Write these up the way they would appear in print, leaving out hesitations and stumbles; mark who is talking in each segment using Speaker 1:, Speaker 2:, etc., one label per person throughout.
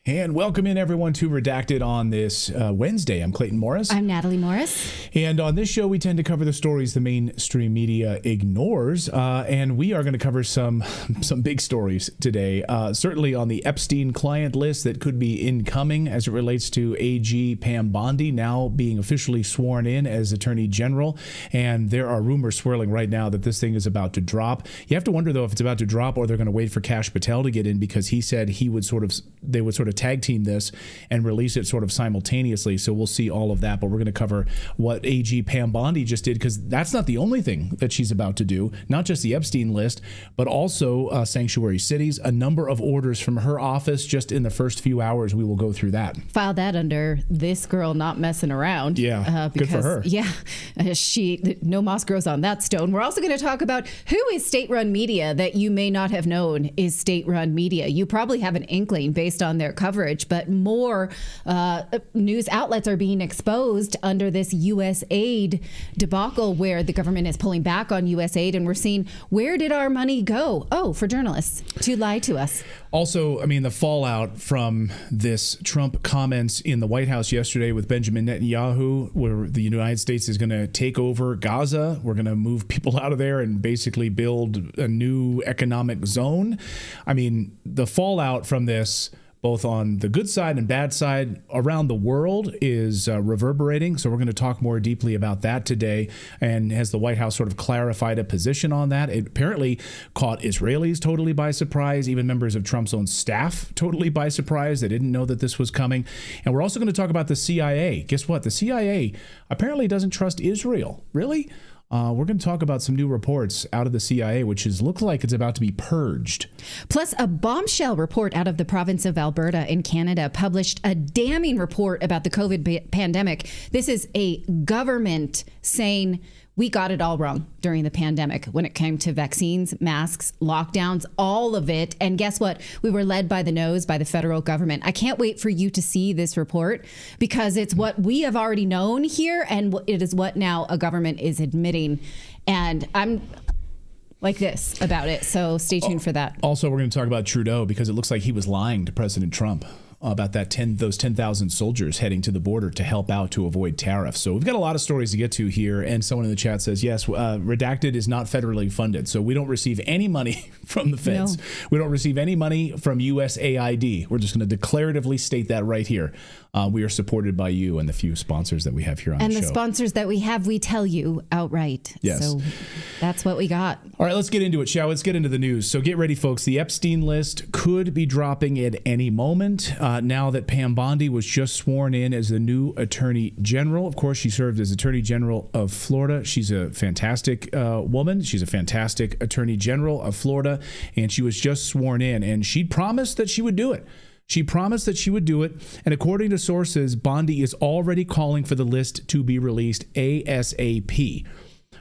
Speaker 1: And welcome in everyone to Redacted on this Wednesday. I'm Clayton Morris.
Speaker 2: I'm Natalie Morris.
Speaker 1: And on this show, we tend to cover the stories the mainstream media ignores. And we are going to cover some big stories today. Certainly on the Epstein client list that could be incoming as it relates to AG Pam Bondi now being officially sworn in as Attorney General. And there are rumors swirling right now that this thing is about to drop. You have to wonder, though, if it's about to drop or they're going to wait for Kash Patel to get in, because he said they would sort of tag team this and release it sort of simultaneously. So we'll see all of that. But we're going to cover what AG Pam Bondi just did, because that's not the only thing that she's about to do. Not just the Epstein list, but also sanctuary cities. A number of orders from her office just in the first few hours. We will go through that.
Speaker 2: File that under this girl not messing around.
Speaker 1: Yeah,
Speaker 2: because,
Speaker 1: good for her.
Speaker 2: Yeah, no moss grows on that stone. We're also going to talk about who is state-run media that you may not have known is state-run media. You probably have an inkling based on their coverage, but more news outlets are being exposed under this U.S. aid debacle where the government is pulling back on U.S. aid, and we're seeing, where did our money go? Oh, for journalists to lie to us.
Speaker 1: Also, I mean, the fallout from this Trump comments in the White House yesterday with Benjamin Netanyahu, where the United States is going to take over Gaza. We're going to move people out of there and basically build a new economic zone. I mean, the fallout from this, both on the good side and bad side around the world, is reverberating. So we're going to talk more deeply about that today. And has the White House sort of clarified a position on that? It apparently caught Israelis totally by surprise, even members of Trump's own staff totally by surprise. They didn't know that this was coming. And we're also going to talk about the CIA. Guess what? The CIA apparently doesn't trust Israel. Really? We're going to talk about some new reports out of the CIA, which looks like it's about to be purged.
Speaker 2: Plus, a bombshell report out of the province of Alberta in Canada published a damning report about the COVID pandemic. This is a government saying we got it all wrong during the pandemic when it came to vaccines, masks, lockdowns, all of it. And guess what? We were led by the nose by the federal government. I can't wait for you to see this report, because it's what we have already known here, and it is what now a government is admitting. And I'm like this about it. So stay tuned for that.
Speaker 1: Also, we're going to talk about Trudeau, because it looks like he was lying to President Trump about those 10,000 soldiers heading to the border to help out to avoid tariffs. So we've got a lot of stories to get to here. And someone in the chat says, yes, Redacted is not federally funded. So we don't receive any money from the feds. No. We don't receive any money from USAID. We're just going to declaratively state that right here. We are supported by you and the few sponsors that we have here on the show.
Speaker 2: And the sponsors that we have, we tell you outright.
Speaker 1: Yes.
Speaker 2: So that's what we got.
Speaker 1: All right, let's get into it, shall we? Let's get into the news. So get ready, folks. The Epstein list could be dropping at any moment. Now that Pam Bondi was just sworn in as the new Attorney General. Of course, she served as Attorney General of Florida. She's a fantastic woman. She's a fantastic Attorney General of Florida, and she was just sworn in, and she promised that she would do it. She promised that she would do it, and according to sources, Bondi is already calling for the list to be released ASAP.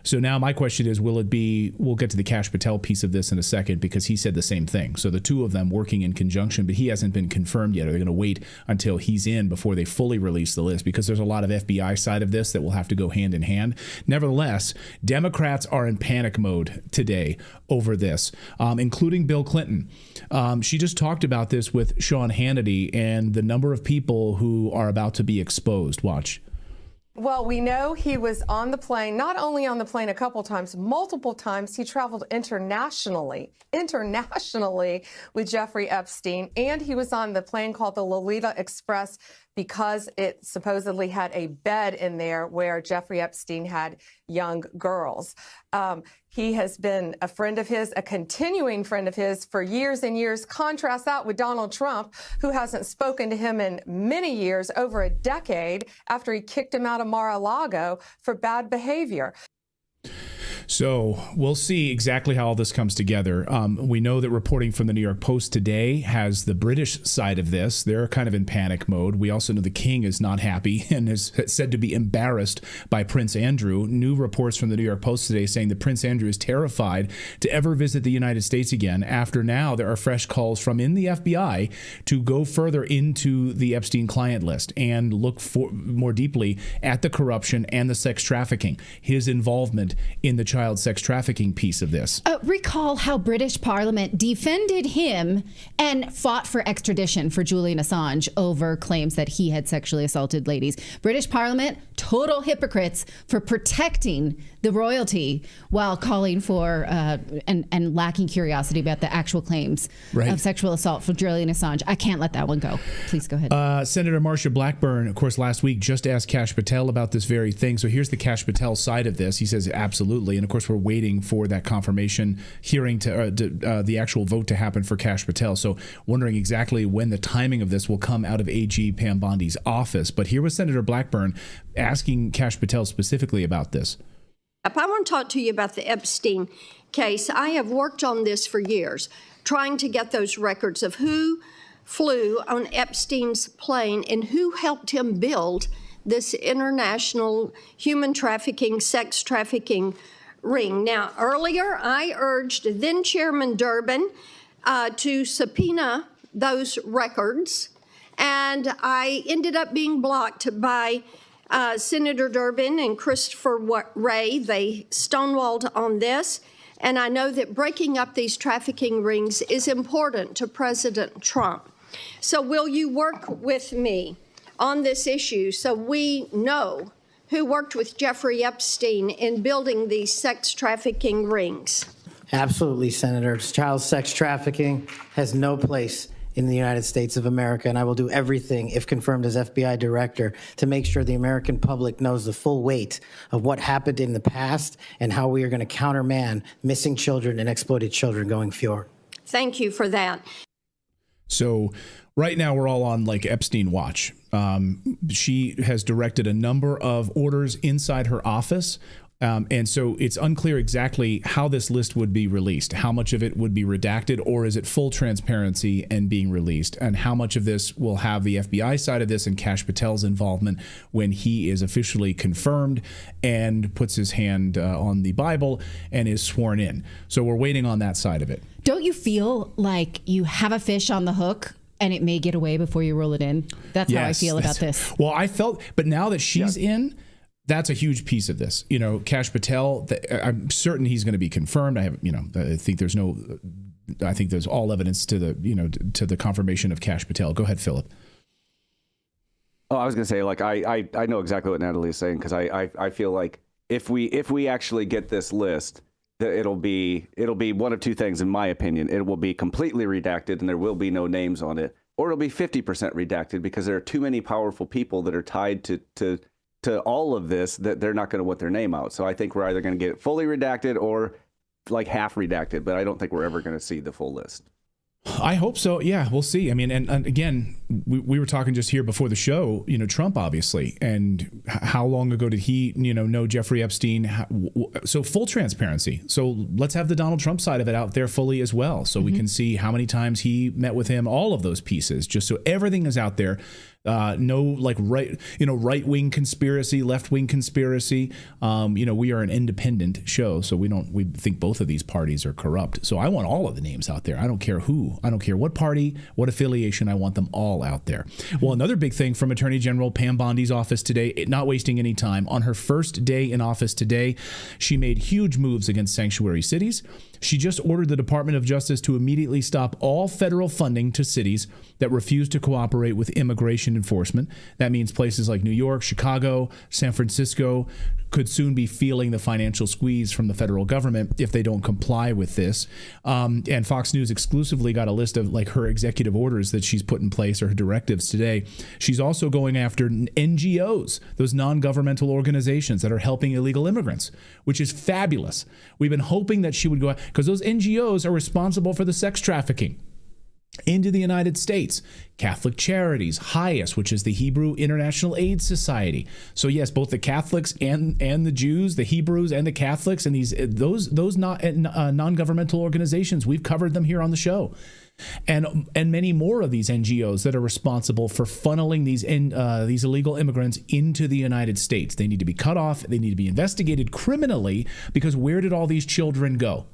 Speaker 1: So now my question is, we'll get to the Kash Patel piece of this in a second, because he said the same thing. So the two of them working in conjunction, but he hasn't been confirmed yet. Are they going to wait until he's in before they fully release the list? Because there's a lot of FBI side of this that will have to go hand in hand. Nevertheless, Democrats are in panic mode today over this, including Bill Clinton. She just talked about this with Sean Hannity and the number of people who are about to be exposed. Watch.
Speaker 3: Well, we know he was on the plane, not only on the plane a couple times, multiple times. He traveled internationally with Jeffrey Epstein, and he was on the plane called the Lolita Express because it supposedly had a bed in there where Jeffrey Epstein had young girls. He has been a friend of his, a continuing friend of his for years and years. Contrast that with Donald Trump, who hasn't spoken to him in many years, over a decade, after he kicked him out of Mar-a-Lago for bad behavior.
Speaker 1: So we'll see exactly how all this comes together. We know that reporting from the New York Post today has the British side of this. They're kind of in panic mode. We also know the king is not happy and is said to be embarrassed by Prince Andrew. New reports from the New York Post today saying that Prince Andrew is terrified to ever visit the United States again, after now there are fresh calls from in the FBI to go further into the Epstein client list and look for more deeply at the corruption and the sex trafficking, his involvement involvement in the child sex trafficking piece of this.
Speaker 2: Recall how British Parliament defended him and fought for extradition for Julian Assange over claims that he had sexually assaulted ladies. British Parliament, total hypocrites for protecting the royalty while calling for and lacking curiosity about the actual claims of sexual assault for Julian Assange. I can't let that one go. Please go ahead.
Speaker 1: Senator Marsha Blackburn, of course, last week just asked Kash Patel about this very thing. So here's the Kash Patel side of this. He says absolutely. And of course, we're waiting for that confirmation hearing to the actual vote to happen for Kash Patel. So wondering exactly when the timing of this will come out of AG Pam Bondi's office. But here was Senator Blackburn asking Kash Patel specifically about this.
Speaker 4: I want to talk to you about the Epstein case. I have worked on this for years, trying to get those records of who flew on Epstein's plane and who helped him build this international human trafficking, sex trafficking ring. Now, earlier, I urged then Chairman Durbin to subpoena those records, and I ended up being blocked by Senator Durbin and Christopher Wray. They stonewalled on this, and I know that breaking up these trafficking rings is important to President Trump. So will you work with me on this issue so we know who worked with Jeffrey Epstein in building these sex trafficking rings?
Speaker 5: Absolutely, Senator. Child sex trafficking has no place in the United States of America, and I will do everything, if confirmed as FBI director, to make sure the American public knows the full weight of what happened in the past and how we are going to countermand missing children and exploited children going forward.
Speaker 4: Thank you for that.
Speaker 1: So right now we're all on like Epstein watch. She has directed a number of orders inside her office. And so it's unclear exactly how this list would be released, how much of it would be redacted, or is it full transparency and being released, and how much of this will have the FBI side of this and Kash Patel's involvement when he is officially confirmed and puts his hand on the Bible and is sworn in. So we're waiting on that side of it.
Speaker 2: Don't you feel like you have a fish on the hook and it may get away before you roll it in? That's how I feel about this.
Speaker 1: Well, I felt, but now that she's in, that's a huge piece of this. You know, Kash Patel, I'm certain he's going to be confirmed. I think there's all evidence to the confirmation of Kash Patel. Go ahead, Philip.
Speaker 6: Oh, I was going to say, like, I know exactly what Natalie is saying, because I feel like if we actually get this list, that it'll be one of two things, in my opinion. It will be completely redacted and there will be no names on it, or it'll be 50% redacted because there are too many powerful people that are tied to all of this that they're not going to want their name out. So I think we're either going to get it fully redacted or like half redacted, but I don't think we're ever going to see the full list.
Speaker 1: I hope so. Yeah, we'll see. I mean, and again, we were talking just here before the show, Trump, obviously, and how long ago did he, know Jeffrey Epstein? So full transparency. So let's have the Donald Trump side of it out there fully as well. So we can see how many times he met with him, all of those pieces, just so everything is out there. No like right-wing conspiracy, left-wing conspiracy. We are an independent show, so we think both of these parties are corrupt. So I want all of the names out there. I don't care who. I don't care what party, what affiliation. I want them all out there. Well, another big thing from Attorney General Pam Bondi's office today, not wasting any time. On her first day in office today, she made huge moves against sanctuary cities. She just ordered the Department of Justice to immediately stop all federal funding to cities that refuse to cooperate with immigration enforcement. That means places like New York, Chicago, San Francisco could soon be feeling the financial squeeze from the federal government if they don't comply with this. And Fox News exclusively got a list of like her executive orders that she's put in place, or her directives today. She's also going after NGOs, those non-governmental organizations that are helping illegal immigrants, which is fabulous. We've been hoping that she would go, because those NGOs are responsible for the sex trafficking into the United States. Catholic Charities, HIAS, which is the Hebrew International Aid Society. So yes, both the Catholics and the Jews, the Hebrews and the Catholics, and those non-governmental organizations, we've covered them here on the show. And many more of these NGOs that are responsible for funneling these illegal immigrants into the United States. They need to be cut off. They need to be investigated criminally, because where did all these children go?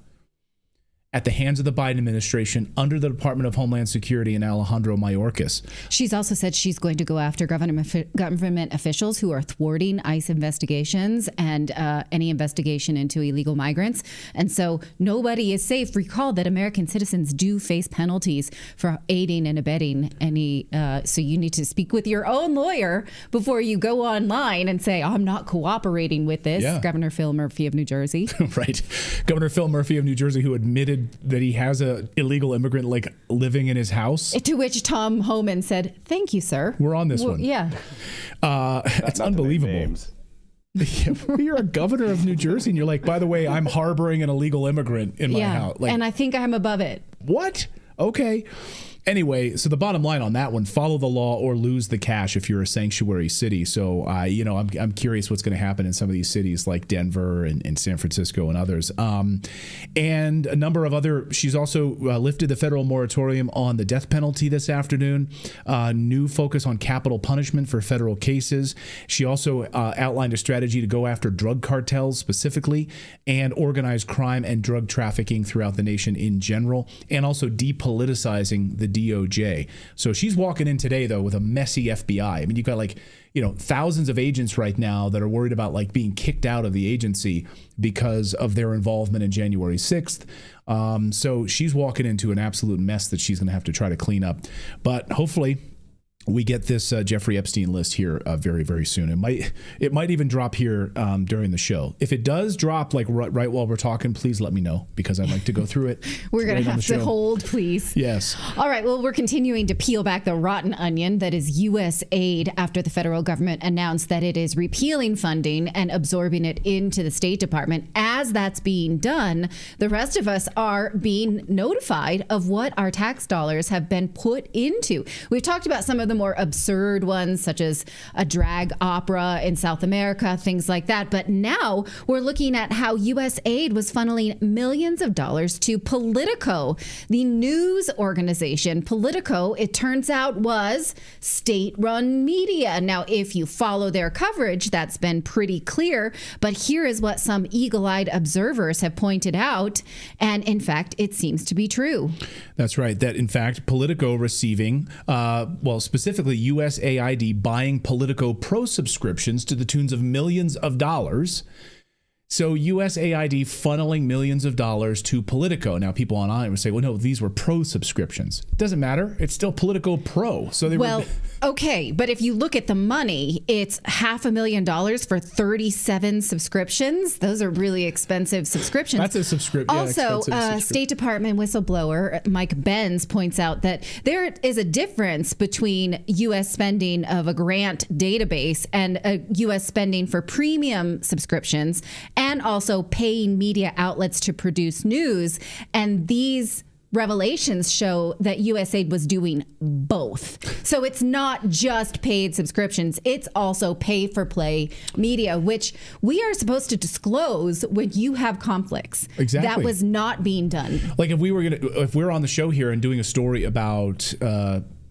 Speaker 1: at the hands of the Biden administration under the Department of Homeland Security and Alejandro Mayorkas.
Speaker 2: She's also said she's going to go after government officials who are thwarting ICE investigations and any investigation into illegal migrants. And so nobody is safe. Recall that American citizens do face penalties for aiding and abetting any. So you need to speak with your own lawyer before you go online and say, I'm not cooperating with this.
Speaker 1: Yeah.
Speaker 2: Governor Phil Murphy of New Jersey.
Speaker 1: Right. Governor Phil Murphy of New Jersey, who admitted that he has a illegal immigrant like living in his house.
Speaker 2: To which Tom Homan said, thank you, sir.
Speaker 1: We're on this one.
Speaker 2: Yeah.
Speaker 1: It's unbelievable. Yeah, you're a governor of New Jersey and you're like, by the way, I'm harboring an illegal immigrant in my house. Like,
Speaker 2: and I think I'm above it.
Speaker 1: What? Okay. Anyway, so the bottom line on that one, follow the law or lose the cash if you're a sanctuary city. So, I'm curious what's going to happen in some of these cities like Denver and San Francisco and others. And a number of other, she's also lifted the federal moratorium on the death penalty this afternoon, new focus on capital punishment for federal cases. She also outlined a strategy to go after drug cartels specifically and organized crime and drug trafficking throughout the nation in general, and also depoliticizing the DOJ. So she's walking in today, though, with a messy FBI. I mean, you've got thousands of agents right now that are worried about being kicked out of the agency because of their involvement in January 6th. So she's walking into an absolute mess that she's going to have to try to clean up. But hopefully we get this Jeffrey Epstein list here very, very soon. It might even drop here during the show. If it does drop right while we're talking, please let me know because I'd like to go through it.
Speaker 2: We're going to have to hold, please.
Speaker 1: Yes.
Speaker 2: All right. Well, we're continuing to peel back the rotten onion that is U.S. aid after the federal government announced that it is repealing funding and absorbing it into the State Department. As that's being done, the rest of us are being notified of what our tax dollars have been put into. We've talked about some of the more absurd ones, such as a drag opera in South America, things like that. But now we're looking at how U.S. aid was funneling millions of dollars to Politico, the news organization. Politico, it turns out, was state-run media. Now, if you follow their coverage, that's been pretty clear. But here is what some eagle-eyed observers have pointed out. And in fact, it seems to be true.
Speaker 1: That's right. That, in fact, Politico receiving, specifically USAID buying Politico Pro subscriptions to the tunes of millions of dollars. So USAID funneling millions of dollars to Politico. Now, people online would say, well, no, these were pro subscriptions. It doesn't matter. It's still Politico Pro. So they were...
Speaker 2: Okay, but if you look at the money, it's $500,000 for 37 subscriptions. Those are really expensive subscriptions.
Speaker 1: That's a subscription.
Speaker 2: Also, State Department whistleblower Mike Benz points out that there is a difference between U.S. spending of a grant database and U.S. spending for premium subscriptions and also paying media outlets to produce news. And these revelations show that USAID was doing both. So it's not just paid subscriptions. It's also pay-for-play media, which we are supposed to disclose when you have conflicts.
Speaker 1: Exactly.
Speaker 2: That was not being done.
Speaker 1: Like if we're on the show here and doing a story about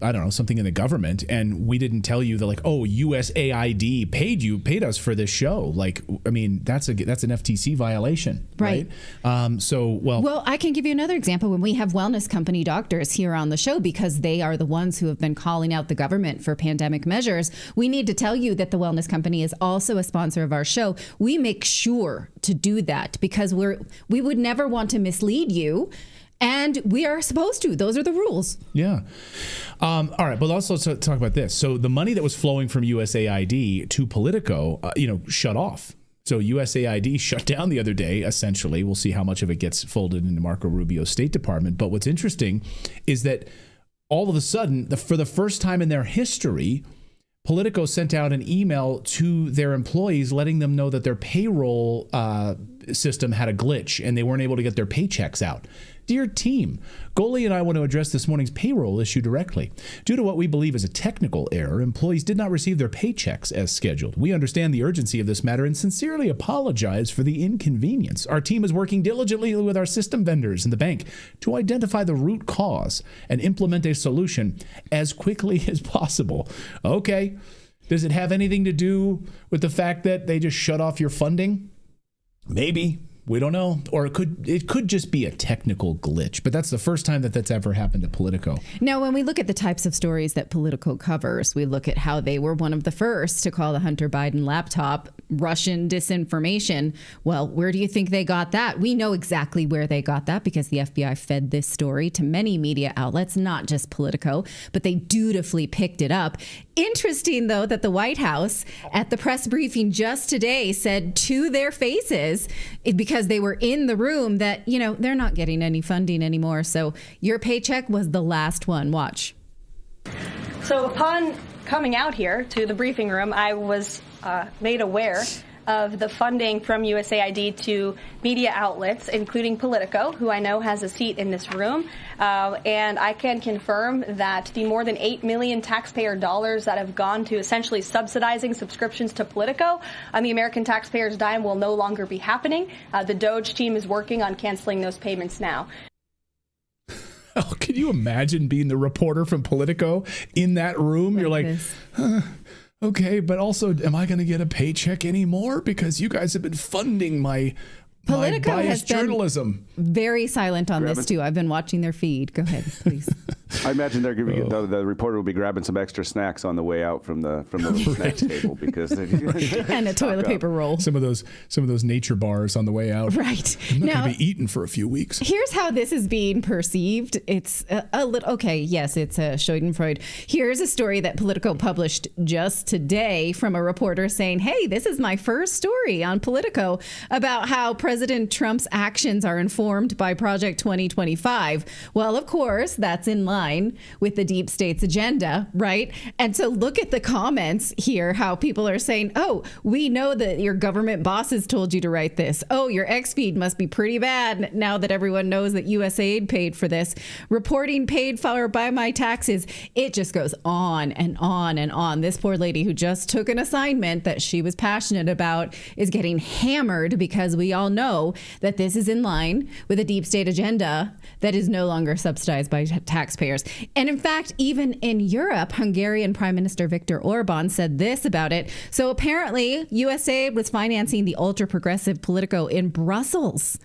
Speaker 1: I don't know, something in the government, and we didn't tell you that, like, oh, USAID paid us for this show. Like, I mean, that's an FTC violation, right? Well,
Speaker 2: I can give you another example. When we have wellness company doctors here on the show, because they are the ones who have been calling out the government for pandemic measures, we need to tell you that the wellness company is also a sponsor of our show. We make sure to do that because we would never want to mislead you. And we are supposed to. Those are the rules.
Speaker 1: Yeah. All right. But also talk about this. So the money that was flowing from USAID to Politico, shut off. So USAID shut down the other day, essentially. We'll see how much of it gets folded into Marco Rubio's State Department. But what's interesting is that all of a sudden, for the first time in their history, Politico sent out an email to their employees letting them know that their payroll system had a glitch and they weren't able to get their paychecks out. Dear team, Goalie and I want to address this morning's payroll issue directly. Due to what we believe is a technical error, employees did not receive their paychecks as scheduled. We understand the urgency of this matter and sincerely apologize for the inconvenience. Our team is working diligently with our system vendors and the bank to identify the root cause and implement a solution as quickly as possible. Okay. Does it have anything to do with the fact that they just shut off your funding? Maybe. We don't know, or it could just be a technical glitch. But that's the first time that that's ever happened to Politico.
Speaker 2: Now, when we look at the types of stories that Politico covers, we look at how they were one of the first to call the Hunter Biden laptop Russian disinformation. Well, where do you think they got that? We know exactly where they got that because the FBI fed this story to many media outlets, not just Politico, but they dutifully picked it up. Interesting, though, that the White House at the press briefing just today said to their faces, because they were in the room, that, you know, they're not getting any funding anymore. So your paycheck was the last one. Watch.
Speaker 7: So upon coming out here to the briefing room, I was made aware of the funding from USAID to media outlets, including Politico, who I know has a seat in this room. And I can confirm that the more than $8 million taxpayer dollars that have gone to essentially subsidizing subscriptions to Politico on the American taxpayers' dime will no longer be happening. The Doge team is working on canceling those payments now.
Speaker 1: Oh, can you imagine being the reporter from Politico in that room? You're like, okay, but also, am I going to get a paycheck anymore? Because you guys have been funding my
Speaker 2: Politico
Speaker 1: biased
Speaker 2: has been
Speaker 1: journalism.
Speaker 2: Very silent on this, too. I've been watching their feed. Go ahead, please.
Speaker 6: I imagine they're going to be, the reporter will be grabbing some extra snacks on the way out from the snacks table because
Speaker 2: and a toilet paper roll.
Speaker 1: Some of those nature bars on the way out.
Speaker 2: Right.
Speaker 1: I'm not going to be eaten for a few weeks.
Speaker 2: Here's how this is being perceived. It's a little, okay, yes, it's a Schadenfreude. Here's a story that Politico published just today from a reporter saying, hey, this is my first story on Politico about how President Trump's actions are informed by Project 2025. Well, of course, that's in line with the deep state's agenda, right? And so look at the comments here, how people are saying, oh, we know that your government bosses told you to write this. Oh, your X feed must be pretty bad now that everyone knows that USAID paid for this. Reporting paid for by my taxes. It just goes on and on and on. This poor lady who just took an assignment that she was passionate about is getting hammered because we all know that this is in line with a deep state agenda that is no longer subsidized by taxpayers. And in fact, even in Europe, Hungarian Prime Minister Viktor Orban said this about it. So apparently, USAID was financing the ultra-progressive Politico in Brussels.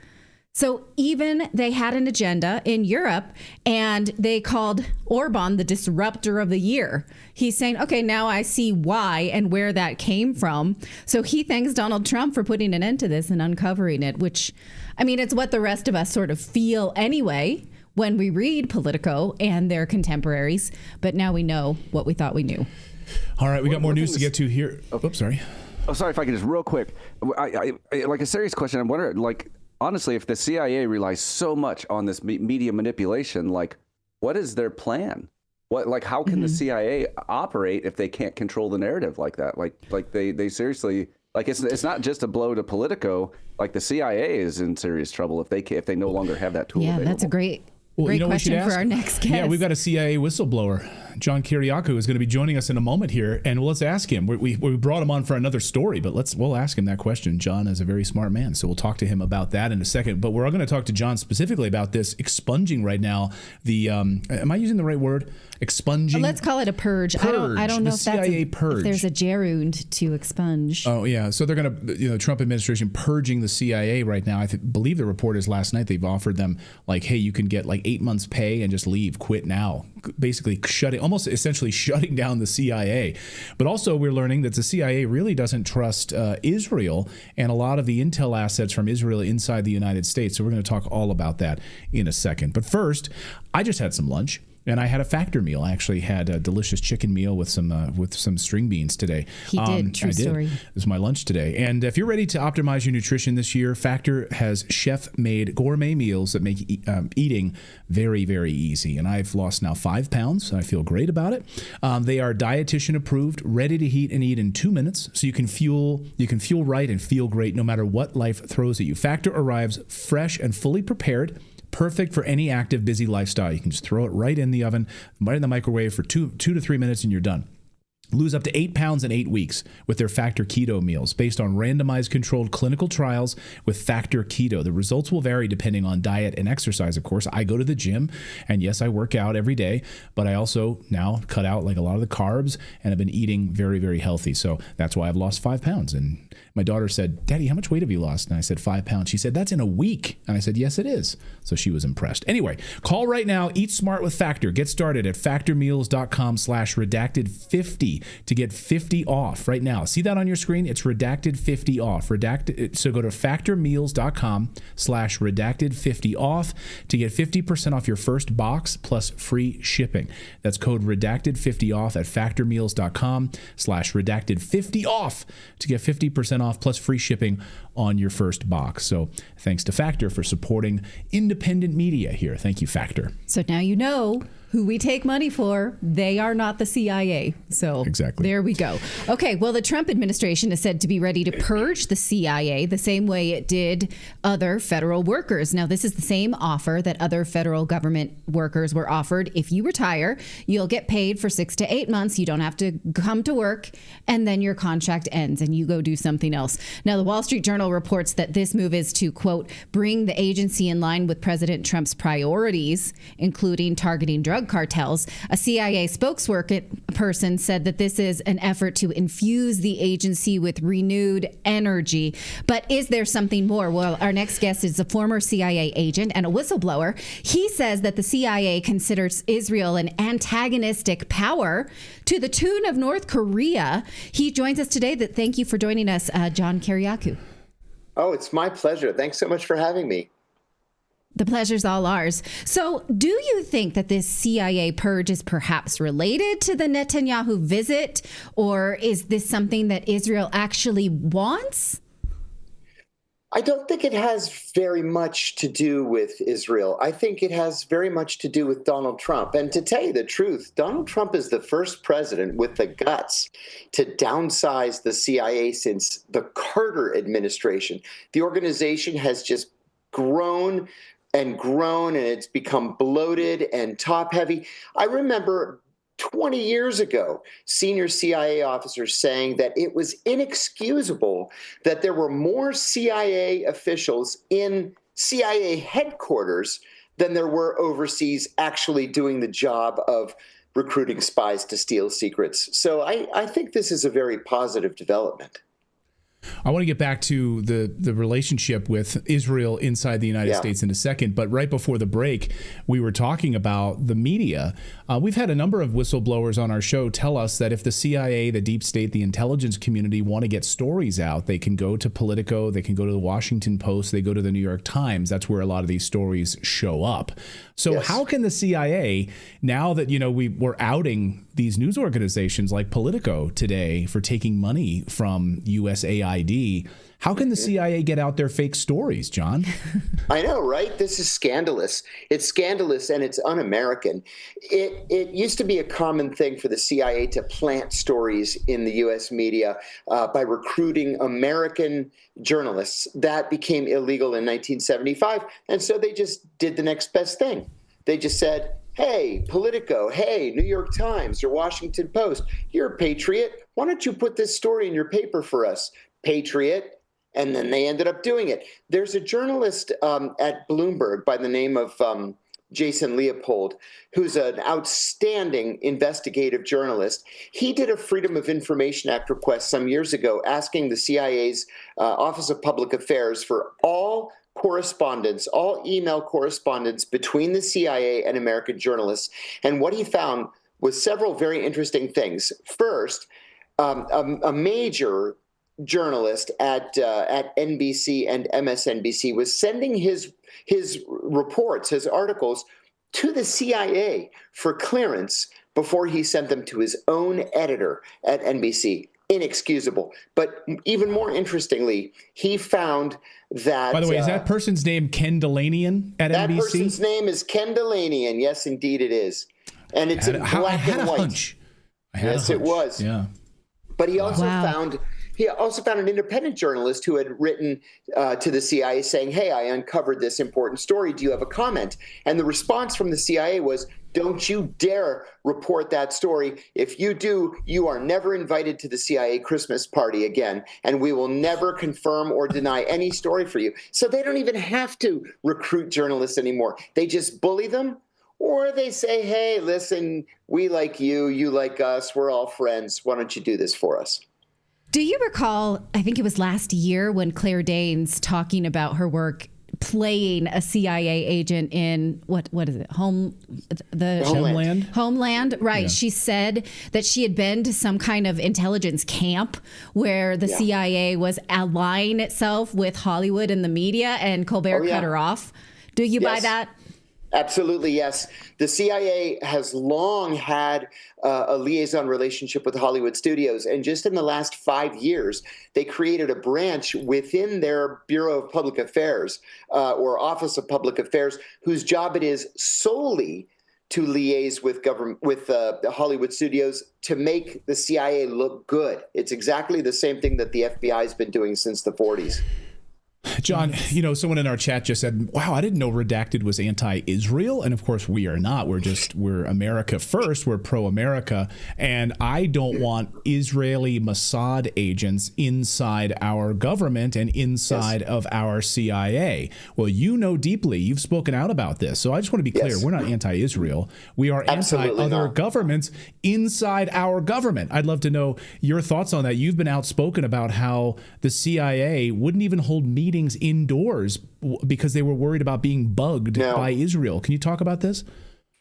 Speaker 2: So even they had an agenda in Europe, and they called Orban the disruptor of the year. He's saying, okay, now I see why and where that came from. So he thanks Donald Trump for putting an end to this and uncovering it, which, I mean, it's what the rest of us sort of feel anyway when we read Politico and their contemporaries. But now we know what we thought we knew.
Speaker 1: All right, we got more news to get to here. Oops, sorry.
Speaker 6: Oh, sorry, if I could just real quick. I like a serious question. I'm wondering, like, honestly, if the CIA relies so much on this media manipulation, like, what is their plan? How can the CIA operate if they can't control the narrative like that? Like they seriously, like, it's not just a blow to Politico. Like, the CIA is in serious trouble if they no longer have that tool available.
Speaker 2: That's a great question for our next guest.
Speaker 1: Yeah, we've got a CIA whistleblower. John Kiriakou is going to be joining us in a moment here, and let's ask him. We brought him on for another story, but we'll ask him that question. John is a very smart man, so we'll talk to him about that in a second. But we're going to talk to John specifically about this expunging right now. The am I using the right word? Expunging.
Speaker 2: Let's call it a purge. I don't know if
Speaker 1: CIA
Speaker 2: that's
Speaker 1: purge.
Speaker 2: If there's a gerund to expunge.
Speaker 1: Oh yeah, so they're going to, Trump administration purging the CIA right now. I believe the report is last night they've offered them like, hey, you can get like 8 months pay and just leave, quit now. Basically essentially shutting down the CIA. But also we're learning that the CIA really doesn't trust Israel and a lot of the intel assets from Israel inside the United States. So we're going to talk all about that in a second. But first, I just had some lunch. And I had a Factor meal. I actually had a delicious chicken meal with some string beans today.
Speaker 2: He did. True story.
Speaker 1: It was my lunch today. And if you're ready to optimize your nutrition this year, Factor has chef-made gourmet meals that make eating very, very easy. And I've lost now 5 pounds. And I feel great about it. They are dietitian approved, ready to heat and eat in 2 minutes. So you can fuel right and feel great no matter what life throws at you. Factor arrives fresh and fully prepared. Perfect for any active, busy lifestyle. You can just throw it right in the oven, right in the microwave for 2 to 3 minutes, and you're done. lose up to 8 pounds in 8 weeks with their Factor Keto meals based on randomized controlled clinical trials with Factor Keto. The results will vary depending on diet and exercise, of course. I go to the gym, and yes, I work out every day, but I also now cut out like a lot of the carbs and have been eating very, very healthy. So that's why I've lost 5 pounds. And my daughter said, "Daddy, how much weight have you lost?" And I said, 5 pounds. She said, "That's in a week." And I said, "Yes, it is." So she was impressed. Anyway, call right now. Eat smart with Factor. Get started at factormeals.com/redacted50 to get 50 off right now. See that on your screen? It's redacted 50 off. So go to factormeals.com/redacted50 off to get 50% off your first box plus free shipping. That's code redacted50 off at factormeals.com/redacted50 off to get 50% off plus free shipping on your first box. So thanks to Factor for supporting independent media here. Thank you, Factor.
Speaker 2: So now you know who we take money for. They are not the CIA. So
Speaker 1: exactly.
Speaker 2: There we go. Okay, well, the Trump administration is said to be ready to purge the CIA the same way it did other federal workers. Now, this is the same offer that other federal government workers were offered. If you retire, you'll get paid for 6 to 8 months. You don't have to come to work, and then your contract ends and you go do something else. Now, the Wall Street Journal reports that this move is to, quote, bring the agency in line with President Trump's priorities, including targeting drug cartels. A CIA spokesperson said that this is an effort to infuse the agency with renewed energy. But is there something more? Well, our next guest is a former CIA agent and a whistleblower. He says that the CIA considers Israel an antagonistic power to the tune of North Korea. He joins us today. Thank you for joining us, John Kiriakou.
Speaker 8: Oh, it's my pleasure. Thanks so much for having me.
Speaker 2: The pleasure's all ours. So do you think that this CIA purge is perhaps related to the Netanyahu visit, or is this something that Israel actually wants?
Speaker 8: I don't think it has very much to do with Israel. I think it has very much to do with Donald Trump. And to tell you the truth, Donald Trump is the first president with the guts to downsize the CIA since the Carter administration. The organization has just grown and grown, and it's become bloated and top-heavy. I remember 20 years ago, senior CIA officers saying that it was inexcusable that there were more CIA officials in CIA headquarters than there were overseas actually doing the job of recruiting spies to steal secrets. So I think this is a very positive development.
Speaker 1: I want to get back to the relationship with Israel inside the United States in a second, but right before the break, we were talking about the media. We've had a number of whistleblowers on our show tell us that if the CIA, the deep state, the intelligence community want to get stories out, they can go to Politico, they can go to the Washington Post, they go to the New York Times. That's where a lot of these stories show up. So how can the CIA, now that, we're outing these news organizations like Politico today for taking money from USAID, how can the CIA get out their fake stories, John?
Speaker 8: I know, right? This is scandalous. It's scandalous and it's un-American. It used to be a common thing for the CIA to plant stories in the U.S. media by recruiting American journalists. That became illegal in 1975. And so they just did the next best thing. They just said, hey, Politico, hey, New York Times or Washington Post, you're a patriot. Why don't you put this story in your paper for us? Patriot. And then they ended up doing it. There's a journalist at Bloomberg by the name of Jason Leopold, who's an outstanding investigative journalist. He did a Freedom of Information Act request some years ago asking the CIA's Office of Public Affairs for all correspondence, all email correspondence between the CIA and American journalists. And what he found was several very interesting things. First, a major journalist at NBC and MSNBC was sending his reports, his articles, to the CIA for clearance before he sent them to his own editor at NBC. Inexcusable. But even more interestingly, he found that...
Speaker 1: By the way, is that person's name Ken Delanian at NBC?
Speaker 8: That person's name is Ken Delanian. Yes, indeed it is. And it's in black and white. Yes, it was.
Speaker 1: Yeah.
Speaker 8: But he also found... He also found an independent journalist who had written to the CIA saying, hey, I uncovered this important story. Do you have a comment? And the response from the CIA was, Don't you dare report that story. If you do, you are never invited to the CIA Christmas party again, and we will never confirm or deny any story for you. So they don't even have to recruit journalists anymore. They just bully them, or they say, hey, listen, we like you, you like us, we're all friends. Why don't you do this for us?
Speaker 2: Do you recall, I think it was last year, when Claire Danes talking about her work playing a CIA agent in what is it? Homeland, right. Yeah. She said that she had been to some kind of intelligence camp where the CIA was allying itself with Hollywood and the media, and Colbert cut her off. Do you buy that?
Speaker 8: Absolutely, yes. The CIA has long had a liaison relationship with Hollywood studios, and just in the last 5 years, they created a branch within their Bureau of Public Affairs or Office of Public Affairs, whose job it is solely to liaise with the Hollywood studios to make the CIA look good. It's exactly the same thing that the FBI has been doing since the 40s.
Speaker 1: John, someone in our chat just said, wow, I didn't know Redacted was anti-Israel. And of course, we are not. We're America first. We're pro-America. And I don't want Israeli Mossad agents inside our government and inside of our CIA. Well, you know deeply. You've spoken out about this. So I just want to be clear. We're not anti-Israel. We are anti-other governments inside our government. I'd love to know your thoughts on that. You've been outspoken about how the CIA wouldn't even hold meetings indoors because they were worried about being bugged by Israel. Can you talk about this?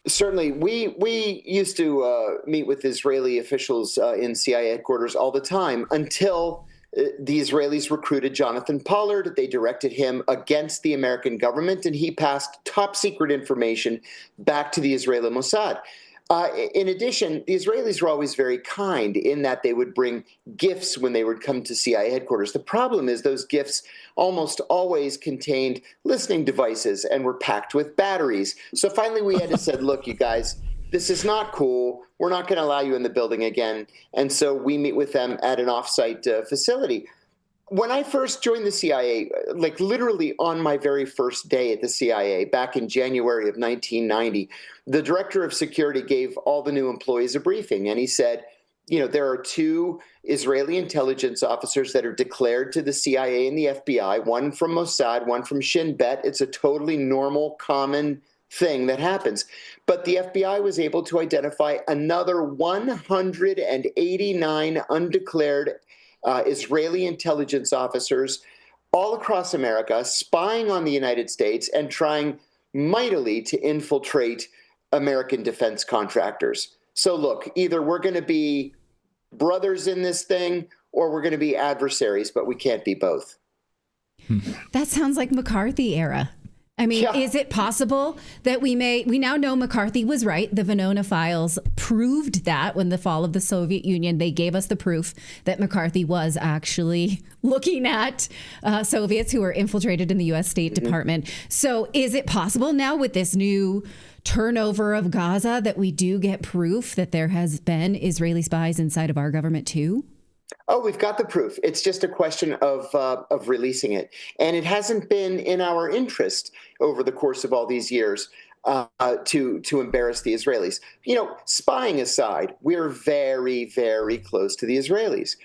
Speaker 8: Certainly. We used to meet with Israeli officials in CIA headquarters all the time until the Israelis recruited Jonathan Pollard. They directed him against the American government, and he passed top secret information back to the Israeli Mossad. In addition, the Israelis were always very kind in that they would bring gifts when they would come to CIA headquarters. The problem is those gifts almost always contained listening devices and were packed with batteries. So finally we had to say, look, you guys, this is not cool. We're not going to allow you in the building again. And so we meet with them at an offsite facility. When I first joined the CIA, like literally on my very first day at the CIA back in January of 1990, the director of security gave all the new employees a briefing. And he said, there are 2 Israeli intelligence officers that are declared to the CIA and the FBI, one from Mossad, one from Shin Bet. It's a totally normal, common thing that happens. But the FBI was able to identify another 189 undeclared Israeli intelligence officers all across America spying on the United States and trying mightily to infiltrate American defense contractors. So look, either we're going to be brothers in this thing or we're going to be adversaries, but we can't be both.
Speaker 2: That sounds like McCarthy era. I mean, is it possible that we now know McCarthy was right? The Venona files proved that when the fall of the Soviet Union, they gave us the proof that McCarthy was actually looking at Soviets who were infiltrated in the U.S. State Department. So is it possible now with this new turnover of Gaza that we do get proof that there has been Israeli spies inside of our government too?
Speaker 8: Oh, we've got the proof. It's just a question of releasing it. And it hasn't been in our interest over the course of all these years to embarrass the Israelis. Spying aside, we're very, very close to the Israelis.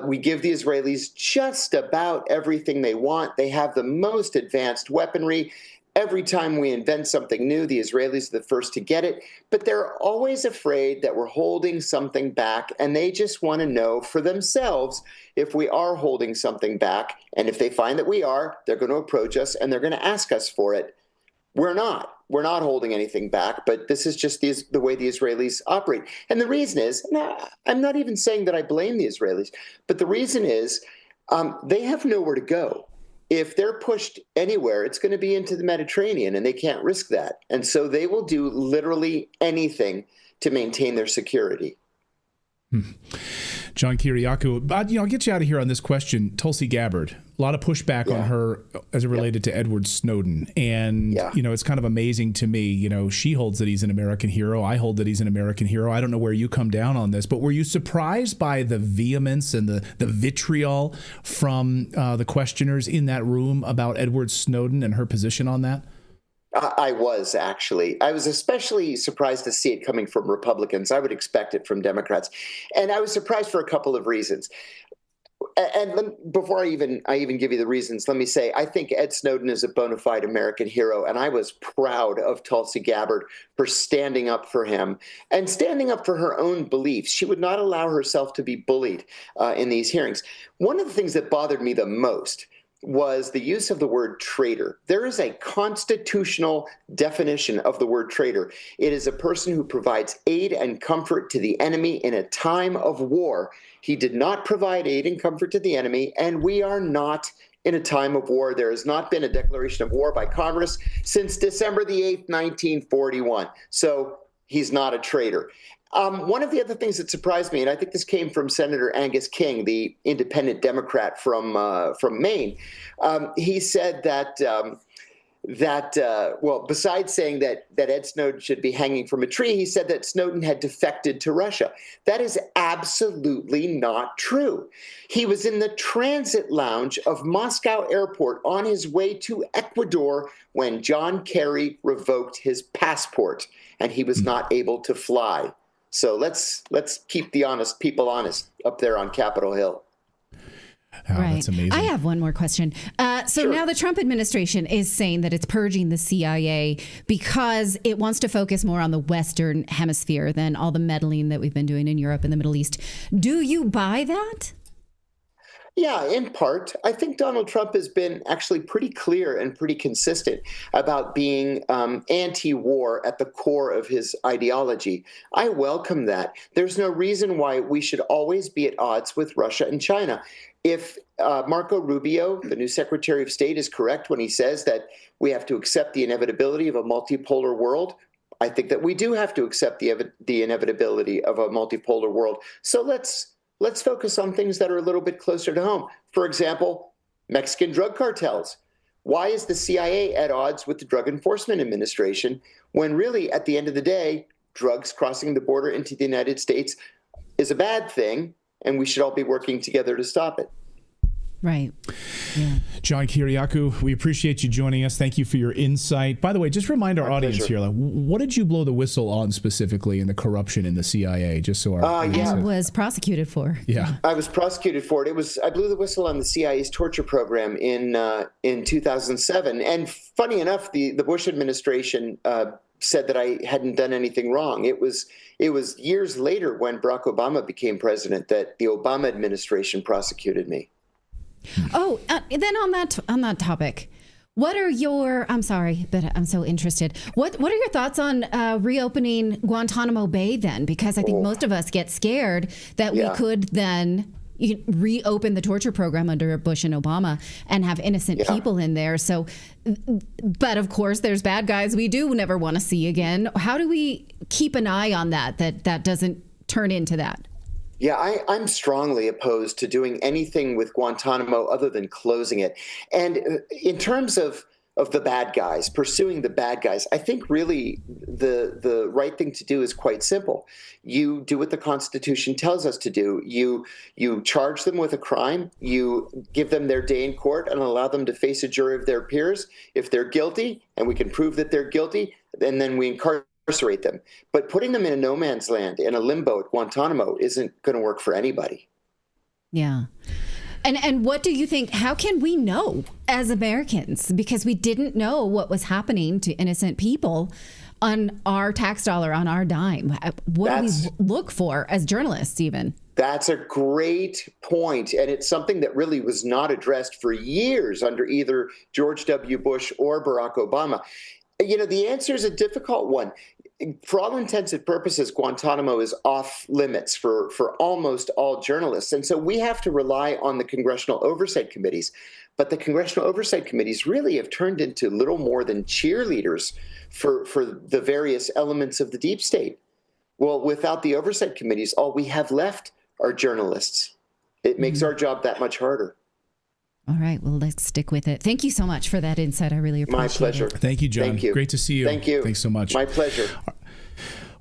Speaker 8: We give the Israelis just about everything they want. They have the most advanced weaponry. Every time we invent something new, the Israelis are the first to get it, but they're always afraid that we're holding something back, and they just want to know for themselves if we are holding something back, and if they find that we are, they're going to approach us, and they're going to ask us for it. We're not holding anything back, but this is just the way the Israelis operate. And the reason is, I'm not even saying that I blame the Israelis, but the reason is they have nowhere to go. If they're pushed anywhere, it's going to be into the Mediterranean, and they can't risk that. And so they will do literally anything to maintain their security.
Speaker 1: John Kiriakou, I'll get you out of here on this question. Tulsi Gabbard, a lot of pushback on her as it related to Edward Snowden. And, it's kind of amazing to me. She holds that he's an American hero. I hold that he's an American hero. I don't know where you come down on this, but were you surprised by the vehemence and the vitriol from the questioners in that room about Edward Snowden and her position on that?
Speaker 8: I was actually. I was especially surprised to see it coming from Republicans. I would expect it from Democrats. And I was surprised for a couple of reasons. And before I even give you the reasons, let me say, I think Ed Snowden is a bona fide American hero, and I was proud of Tulsi Gabbard for standing up for him and standing up for her own beliefs. She would not allow herself to be bullied in these hearings. One of the things that bothered me the most was the use of the word traitor. There is a constitutional definition of the word traitor. It is a person who provides aid and comfort to the enemy in a time of war. He did not provide aid and comfort to the enemy, and we are not in a time of war. There has not been a declaration of war by Congress since December the 8th, 1941. So he's not a traitor. One of the other things that surprised me, and I think this came from Senator Angus King, the independent Democrat from Maine, he said that besides saying that Ed Snowden should be hanging from a tree, he said that Snowden had defected to Russia. That is absolutely not true. He was in the transit lounge of Moscow Airport on his way to Ecuador when John Kerry revoked his passport, and he was not able to fly. So let's keep the honest people honest up there on Capitol Hill.
Speaker 1: Oh, right. That's amazing.
Speaker 2: I have one more question. So
Speaker 8: Sure.
Speaker 2: Now the Trump administration is saying that it's purging the CIA because it wants to focus more on the Western hemisphere than all the meddling that we've been doing in Europe and the Middle East. Do you buy that?
Speaker 8: Yeah, in part. I think Donald Trump has been actually pretty clear and pretty consistent about being anti-war at the core of his ideology. I welcome that. There's no reason why we should always be at odds with Russia and China. If Marco Rubio, the new Secretary of State, is correct when he says that we have to accept the inevitability of a multipolar world, I think that we do have to accept the inevitability of a multipolar world. So let's focus on things that are a little bit closer to home. For example, Mexican drug cartels. Why is the CIA at odds with the Drug Enforcement Administration when really, at the end of the day, drugs crossing the border into the United States is a bad thing, and we should all be working together to stop it?
Speaker 2: Right. Yeah.
Speaker 1: John Kiriakou, we appreciate you joining us. Thank you for your insight. By the way, just remind our audience
Speaker 8: pleasure.
Speaker 1: here, like, what did you blow the whistle on specifically in the corruption in the CIA? Just so our
Speaker 2: And was prosecuted for.
Speaker 1: Yeah.
Speaker 8: I was prosecuted for it. I blew the whistle on the CIA's torture program in 2007. And funny enough, the Bush administration said that I hadn't done anything wrong. It was years later when Barack Obama became president that the Obama administration prosecuted me.
Speaker 2: Oh, then on that topic, what are your? I'm sorry, but I'm so interested. What are your thoughts on reopening Guantanamo Bay then? Because I think most of us get scared that we could then reopen the torture program under Bush and Obama and have innocent people in there. So, but of course, there's bad guys we do never want to see again. How do we keep an eye on that doesn't turn into that?
Speaker 8: Yeah, I'm strongly opposed to doing anything with Guantanamo other than closing it. And in terms of the bad guys, pursuing the bad guys, I think really the right thing to do is quite simple. You do what the Constitution tells us to do. You charge them with a crime, you give them their day in court and allow them to face a jury of their peers. If they're guilty and we can prove that they're guilty, and then we incarcerate them. But putting them in a no man's land, in a limbo at Guantanamo, isn't going to work for anybody.
Speaker 2: Yeah. And what do you think? How can we know as Americans? Because we didn't know what was happening to innocent people on our tax dollar, on our dime. What do we look for as journalists even?
Speaker 8: That's a great point. And it's something that really was not addressed for years under either George W. Bush or Barack Obama. You know, the answer is a difficult one. For all intents and purposes, Guantanamo is off limits for almost all journalists. And so we have to rely on the congressional oversight committees. But the congressional oversight committees really have turned into little more than cheerleaders for the various elements of the deep state. Well, without the oversight committees, all we have left are journalists. It makes our job that much harder.
Speaker 2: All right. Well, let's stick with it. Thank you so much for that insight. I really appreciate it.
Speaker 8: My pleasure.
Speaker 1: Thank you, John.
Speaker 8: Thank you.
Speaker 1: Great to see you.
Speaker 8: Thank you.
Speaker 1: Thanks so much.
Speaker 8: My pleasure.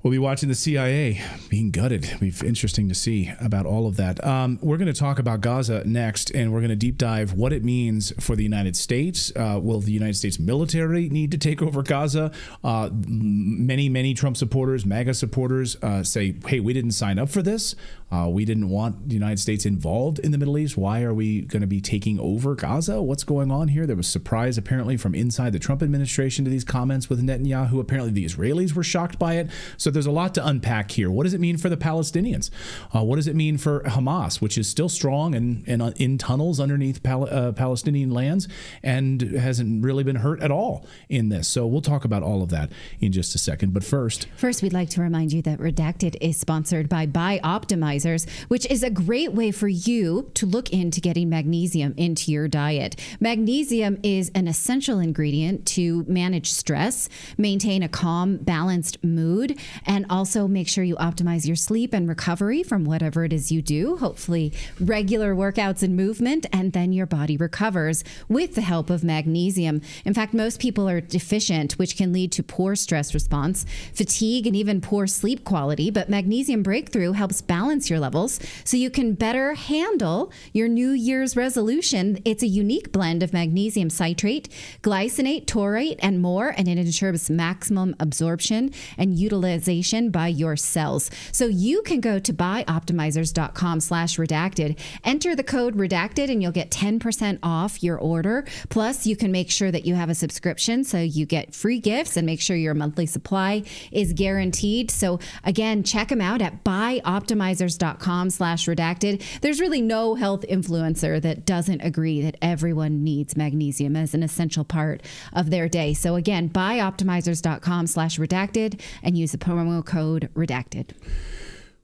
Speaker 1: We'll be watching the CIA being gutted. It'll be interesting to see about all of that. We're going to talk about Gaza next, and we're going to deep dive what it means for the United States. Will the United States military need to take over Gaza? Many Trump supporters, MAGA supporters say, hey, we didn't sign up for this. We didn't want the United States involved in the Middle East. Why are we going to be taking over Gaza? What's going on here? There was surprise apparently from inside the Trump administration to these comments with Netanyahu. Apparently the Israelis were shocked by it. So there's a lot to unpack here. What does it mean for the Palestinians? What does it mean for Hamas, which is still strong and in tunnels underneath Palestinian lands and hasn't really been hurt at all in this? So we'll talk about all of that in just a second. But first, we'd like to remind you that Redacted is sponsored by Optimizers, which is a great way for you to look into getting magnesium into your diet. Magnesium is an essential ingredient to manage stress, maintain a calm, balanced mood, and also make sure you optimize your sleep and recovery from whatever it is you do. Hopefully regular workouts and movement, and then your body recovers with the help of magnesium. In fact, most people are deficient, which can lead to poor stress response, fatigue, and even poor sleep quality. But Magnesium Breakthrough helps balance your levels so you can better handle your New Year's resolution. It's a unique blend of magnesium citrate, glycinate, taurate, and more, and it ensures maximum absorption and utilization by your cells. So you can go to buyoptimizers.com/redacted, enter the code redacted, and you'll get 10% off your order. Plus, you can make sure that you have a subscription so you get free gifts and make sure your monthly supply is guaranteed. So again, check them out at buyoptimizers.com/redacted. There's really no health influencer that doesn't agree that everyone needs magnesium as an essential part of their day. So again, buyoptimizers.com/redacted and use the promo code redacted.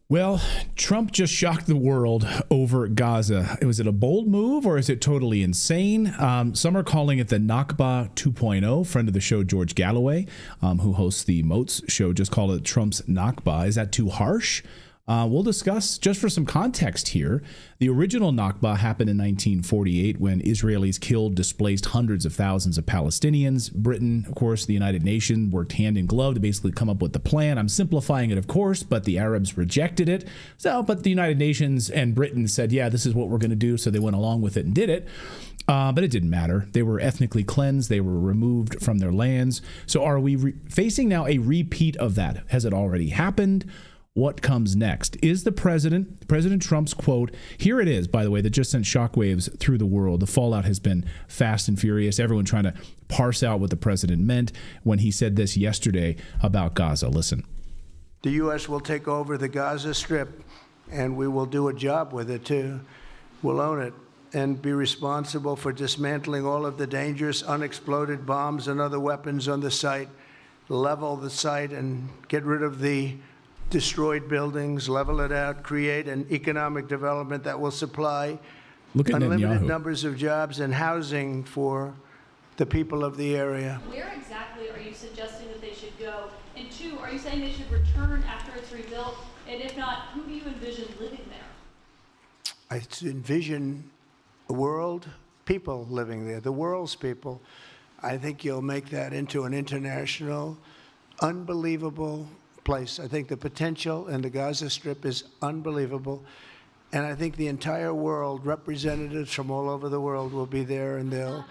Speaker 1: Well, Trump just shocked the world over Gaza. Was it a bold move or is it totally insane? Some are calling it the Nakba 2.0. Friend of the show, George Galloway, who hosts the Moats show, just called it Trump's Nakba. Is that too harsh? We'll discuss, just for some context here, the original Nakba happened in 1948 when Israelis killed, displaced hundreds of thousands of Palestinians. Britain, of course, the United Nations worked hand in glove to basically come up with the plan. I'm simplifying it, of course, but the Arabs rejected it. But the United Nations and Britain said, yeah, this is what we're going to do. So they went along with it and did it. But it didn't matter. They were ethnically cleansed. They were removed from their lands. So are we facing now a repeat of that? Has it already happened? What comes next? Is President Trump's quote, here it is, by the way, that just sent shockwaves through the world. The fallout has been fast and furious. Everyone trying to parse out what the president meant when he said this yesterday about Gaza. Listen.
Speaker 9: The U.S. will take over the Gaza Strip, and we will do a job with it, too. We'll own it and be responsible for dismantling all of the dangerous unexploded bombs and other weapons on the site, level the site and get rid of the destroyed buildings, level it out, create an economic development that will supply unlimited numbers of jobs and housing for the people of the area.
Speaker 10: Where exactly are you suggesting that they should go? And two, are you saying they should return after it's rebuilt? And if not, who do you envision living there?
Speaker 9: I envision a world, people living there, the world's people. I think you'll make that into an international, unbelievable place. I think the potential in the Gaza Strip is unbelievable. And I think the entire world, representatives from all over the world will be there, and they'll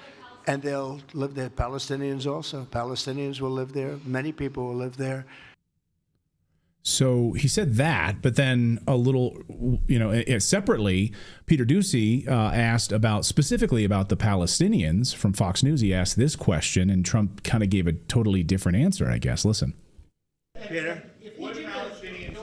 Speaker 9: live there. Palestinians also. Palestinians will live there. Many people will live there.
Speaker 1: So he said that, but then a little, separately, Peter Doocy asked specifically about the Palestinians from Fox News. He asked this question, and Trump kind of gave a totally different answer, I guess. Listen.
Speaker 9: Peter?
Speaker 11: Would Palestinians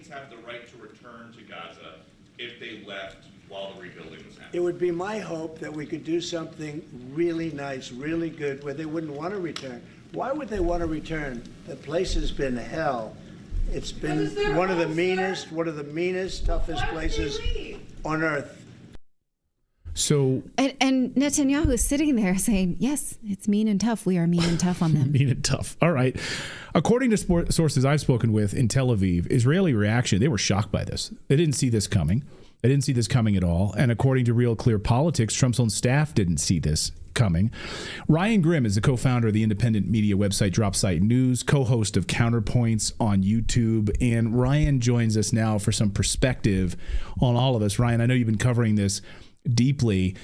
Speaker 11: have the right to return to Gaza if they left while the rebuilding was happening?
Speaker 9: It would be my hope that we could do something really nice, really good, where they wouldn't want to return. Why would they want to return? The place has been hell. It's been one of the meanest, toughest places on earth.
Speaker 2: So and Netanyahu is sitting there saying, yes, it's mean and tough. We are mean and tough on them.
Speaker 1: Mean and tough. All right. According to sources I've spoken with in Tel Aviv, Israeli reaction, they were shocked by this. They didn't see this coming. They didn't see this coming at all. And according to Real Clear Politics, Trump's own staff didn't see this coming. Ryan Grimm is the co-founder of the independent media website Dropsite News, co-host of Counterpoints on YouTube. And Ryan joins us now for some perspective on all of this. Ryan, I know you've been covering this deeply.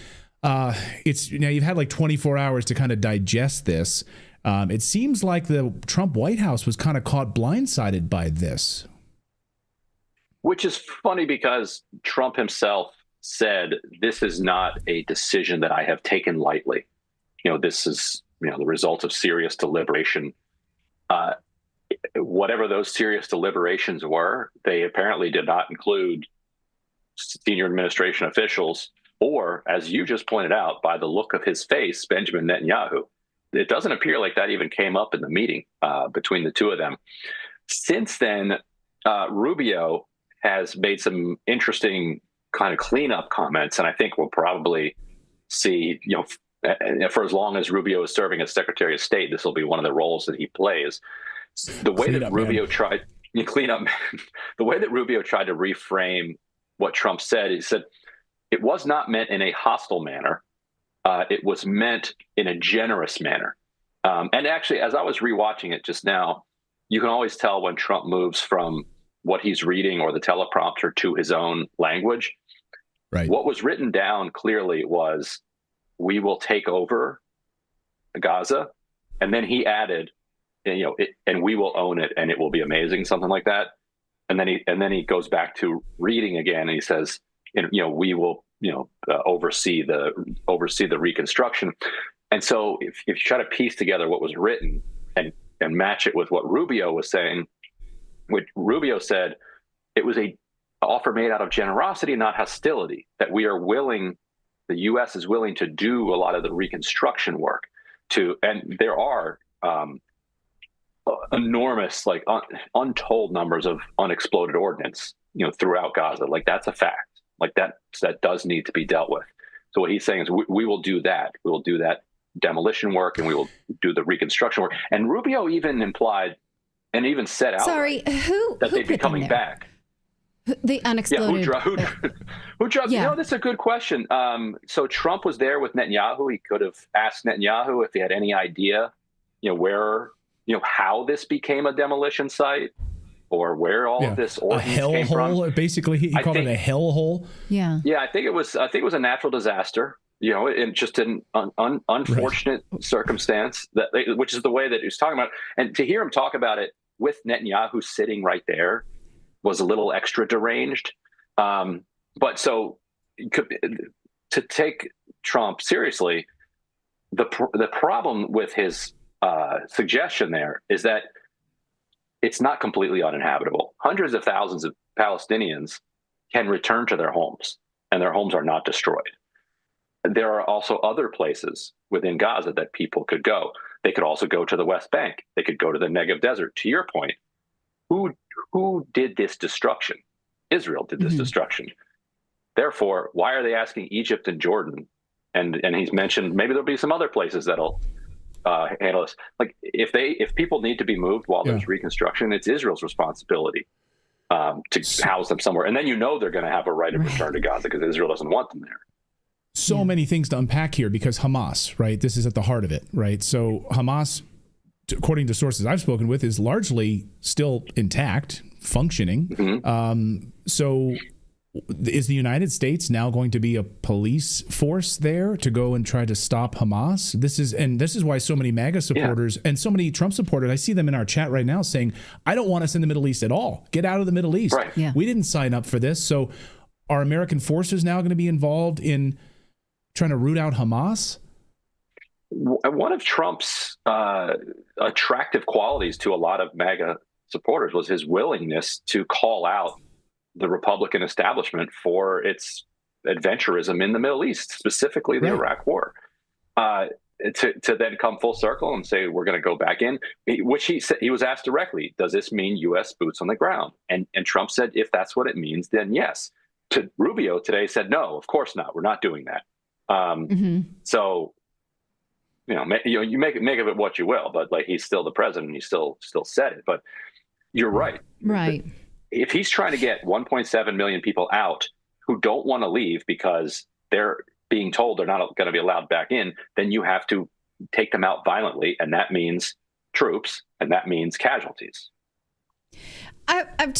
Speaker 1: You've had like 24 hours to kind of digest this. It seems like the Trump White House was kind of caught blindsided by this.
Speaker 12: Which is funny because Trump himself said, this is not a decision that I have taken lightly. This is, the result of serious deliberation. Whatever those serious deliberations were, they apparently did not include senior administration officials or, as you just pointed out, by the look of his face, Benjamin Netanyahu. It doesn't appear like that even came up in the meeting between the two of them. Since then, Rubio has made some interesting kind of cleanup comments, and I think we'll probably see, for as long as Rubio is serving as Secretary of State, this will be one of the roles that he plays. The way that Rubio tried to reframe what Trump said, he said it was not meant in a hostile manner. It was meant in a generous manner. And actually, as I was rewatching it just now, you can always tell when Trump moves from what he's reading or the teleprompter to his own language.
Speaker 1: Right.
Speaker 12: What was written down clearly was, we will take over Gaza. And then he added, and we will own it and it will be amazing, something like that. And then he goes back to reading again and he says, we will, oversee the reconstruction. And so if you try to piece together what was written and match it with what Rubio was saying, which Rubio said, it was a offer made out of generosity, not hostility, that the U.S. is willing to do a lot of the reconstruction work and there are enormous, untold numbers of unexploded ordnance, throughout Gaza. Like, that's a fact. Like, that does need to be dealt with. So what he's saying is we will do that. We will do that demolition work and we will do the reconstruction work. And Rubio even implied and even said out that they'd be coming back.
Speaker 2: The unexploded.
Speaker 12: Who dropped? Yeah. That's a good question. So Trump was there with Netanyahu. He could have asked Netanyahu if he had any idea, where, how this became a demolition site or where all of this ordnance came from.
Speaker 1: Basically, he called it a hellhole.
Speaker 2: Yeah.
Speaker 12: Yeah, I think it was a natural disaster. In just an unfortunate circumstance which is the way that he was talking about it. And to hear him talk about it with Netanyahu sitting right there was a little extra deranged. But so to take Trump seriously, the problem with his suggestion there is that it's not completely uninhabitable. Hundreds of thousands of Palestinians can return to their homes, and their homes are not destroyed. There are also other places within Gaza that people could go. They could also go to the West Bank. They could go to the Negev Desert. To your point, who did this destruction? Israel did this destruction. Therefore, why are they asking Egypt and Jordan? And he's mentioned maybe there'll be some other places that'll handle this. Like, if people need to be moved while there's reconstruction, it's Israel's responsibility to house them somewhere. And then they're going to have a right of return to Gaza because Israel doesn't want them there.
Speaker 1: So many things to unpack here because Hamas, right? This is at the heart of it, right? So Hamas, according to sources I've spoken with, is largely still intact, functioning. So is the United States now going to be a police force there to go and try to stop Hamas? This is why so many MAGA supporters and so many Trump supporters, I see them in our chat right now saying, I don't want us in the Middle East at all. Get out of the Middle East.
Speaker 12: Right.
Speaker 2: Yeah.
Speaker 1: We didn't sign up for this. So are American forces now going to be involved in trying to root out Hamas?
Speaker 12: One of Trump's attractive qualities to a lot of MAGA supporters was his willingness to call out the Republican establishment for its adventurism in the Middle East, specifically the Iraq War. To then come full circle and say, we're going to go back in, which he was asked directly, does this mean U.S. boots on the ground? And Trump said, if that's what it means, then yes. To Rubio today said, no, of course not. We're not doing that. So, you make of it what you will, but he's still the president. He still said it, but you're right.
Speaker 2: Right.
Speaker 12: If he's trying to get 1.7 million people out who don't want to leave because they're being told they're not going to be allowed back in, then you have to take them out violently, and that means troops, and that means casualties.
Speaker 2: I've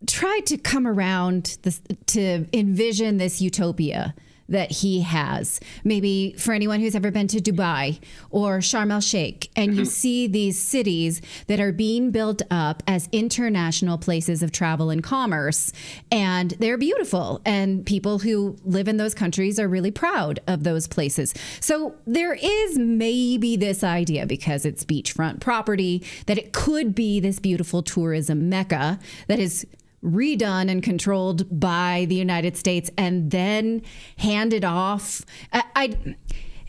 Speaker 2: tried to come around this, to envision this utopia that he has. Maybe for anyone who's ever been to Dubai or Sharm el-Sheikh, and you see these cities that are being built up as international places of travel and commerce, and they're beautiful, and people who live in those countries are really proud of those places. So there is maybe this idea, because it's beachfront property, that it could be this beautiful tourism mecca that is redone and controlled by the United States and then handed off.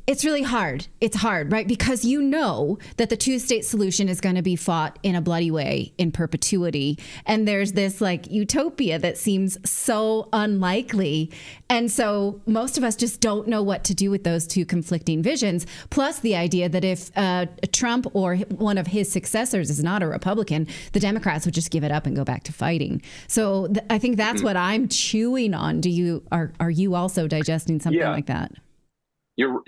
Speaker 2: It's really hard. It's hard, right? Because you know that the two-state solution is going to be fought in a bloody way in perpetuity. And there's this like utopia that seems so unlikely. And so most of us just don't know what to do with those two conflicting visions. Plus the idea that if Trump or one of his successors is not a Republican, the Democrats would just give it up and go back to fighting. So I think that's what I'm chewing on. Are you also digesting something like that?
Speaker 12: You're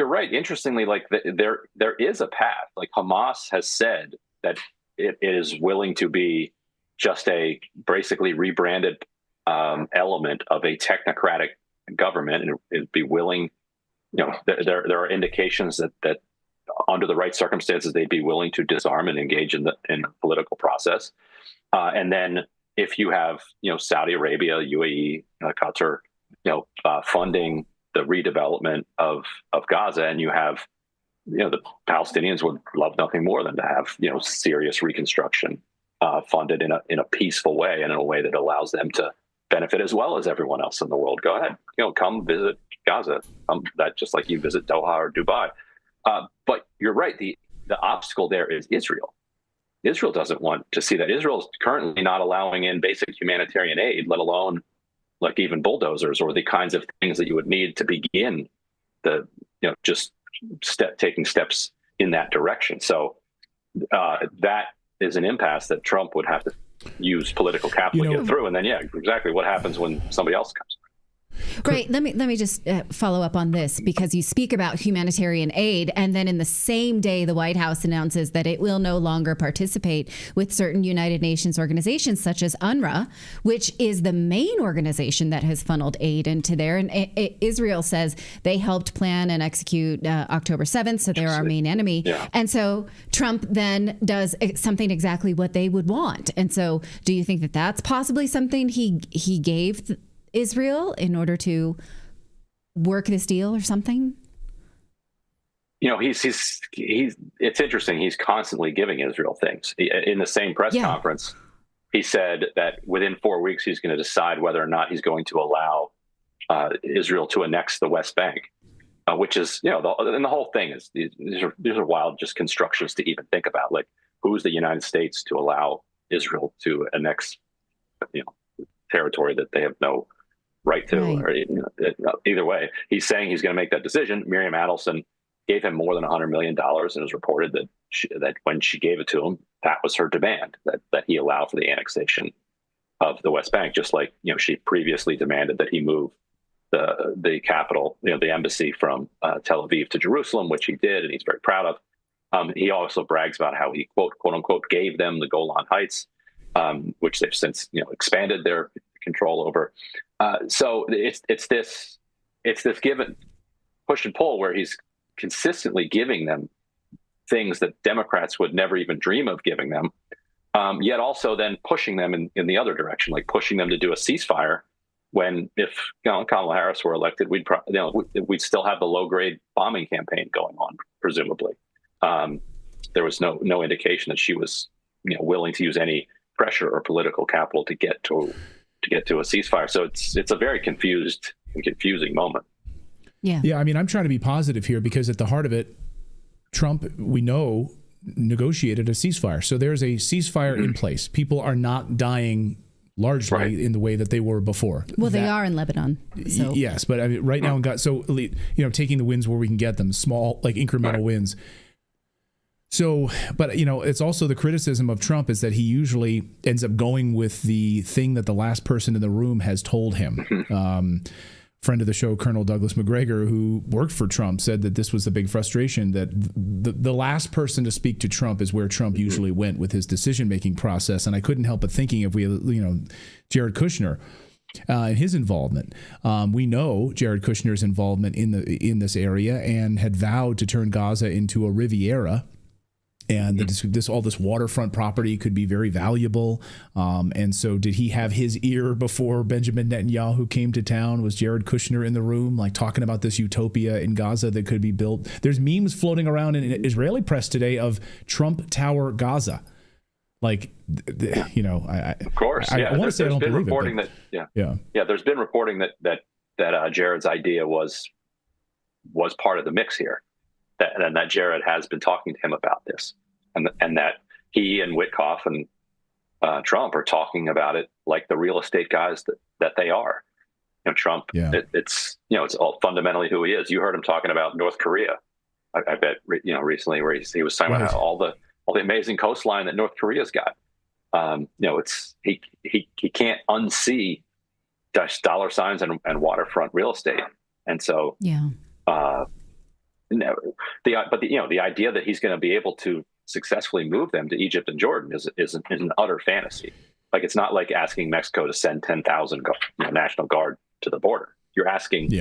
Speaker 12: right. Interestingly, like there is a path. Like Hamas has said that it is willing to be just a basically rebranded element of a technocratic government, and it'd be willing. There are indications that under the right circumstances they'd be willing to disarm and engage in the political process. And then if you have Saudi Arabia, UAE, Qatar, funding the redevelopment of Gaza, and you have, the Palestinians would love nothing more than to have, serious reconstruction funded in a peaceful way and in a way that allows them to benefit as well as everyone else in the world. Go ahead, come visit Gaza, that just like you visit Doha or Dubai. But you're right. The obstacle there is Israel. Israel doesn't want to see that. Israel is currently not allowing in basic humanitarian aid, let alone like even bulldozers or the kinds of things that you would need to begin taking steps in that direction. So that is an impasse that Trump would have to use political capital to get through. And then, exactly what happens when somebody else comes.
Speaker 2: Right. Let me just follow up on this, because you speak about humanitarian aid, and then in the same day, the White House announces that it will no longer participate with certain United Nations organizations such as UNRWA, which is the main organization that has funneled aid into there. And Israel says they helped plan and execute October 7th, so they're our main enemy. Yeah. And so Trump then does something exactly what they would want. And so do you think that that's possibly something he gave Israel in order to work this deal or something?
Speaker 12: It's interesting. He's constantly giving Israel things. In the same press conference, he said that within 4 weeks, he's going to decide whether or not he's going to allow Israel to annex the West Bank, which is, and the whole thing is, these are wild just constructions to even think about. Like, who's the United States to allow Israel to annex, territory that they have no right to? Right. Or, either way, he's saying he's going to make that decision. Miriam Adelson gave him more than $100 million, and it was reported that when she gave it to him, that was her demand, that he allow for the annexation of the West Bank, just like she previously demanded that he move the capital, the embassy from Tel Aviv to Jerusalem, which he did, and he's very proud of. He also brags about how he quote unquote gave them the Golan Heights, which they've since expanded their control over. So it's this given push and pull where he's consistently giving them things that Democrats would never even dream of giving them, yet also then pushing them in the other direction, like pushing them to do a ceasefire. When if Kamala Harris were elected, we'd still have the low grade bombing campaign going on, presumably. There was no indication that she was willing to use any pressure or political capital to get to a ceasefire. So it's a very confusing moment.
Speaker 1: Yeah. I mean, I'm trying to be positive here, because at the heart of it, Trump, we know, negotiated a ceasefire. So there's a ceasefire in place. People are not dying largely in the way that they were before.
Speaker 2: Well, they are in Lebanon. So.
Speaker 1: Yes, but I mean, right now, taking the wins where we can get them, small, like incremental wins. So, but it's also the criticism of Trump is that he usually ends up going with the thing that the last person in the room has told him. Friend of the show, Colonel Douglas McGregor, who worked for Trump, said that this was the big frustration, that the last person to speak to Trump is where Trump usually went with his decision-making process. And I couldn't help but thinking if we, Jared Kushner, and his involvement. We know Jared Kushner's involvement in this area and had vowed to turn Gaza into a Riviera. And all this waterfront property could be very valuable. And so did he have his ear before Benjamin Netanyahu came to town? Was Jared Kushner in the room, like talking about this utopia in Gaza that could be built? There's memes floating around in Israeli press today of Trump Tower Gaza. Like,
Speaker 12: of course,
Speaker 1: I want to say I don't believe
Speaker 12: it. There's been reporting that Jared's idea was part of the mix here. And that Jared has been talking to him about this, and that he and Witkoff and Trump are talking about it like the real estate guys that they are. Trump, it's all fundamentally who he is. You heard him talking about North Korea, I bet, recently, where he was talking about all the amazing coastline that North Korea's got. He can't unsee dollar signs and waterfront real estate, and so the idea that he's going to be able to successfully move them to Egypt and Jordan is an utter fantasy. Like, it's not like asking Mexico to send 10,000 National Guard to the border. You're asking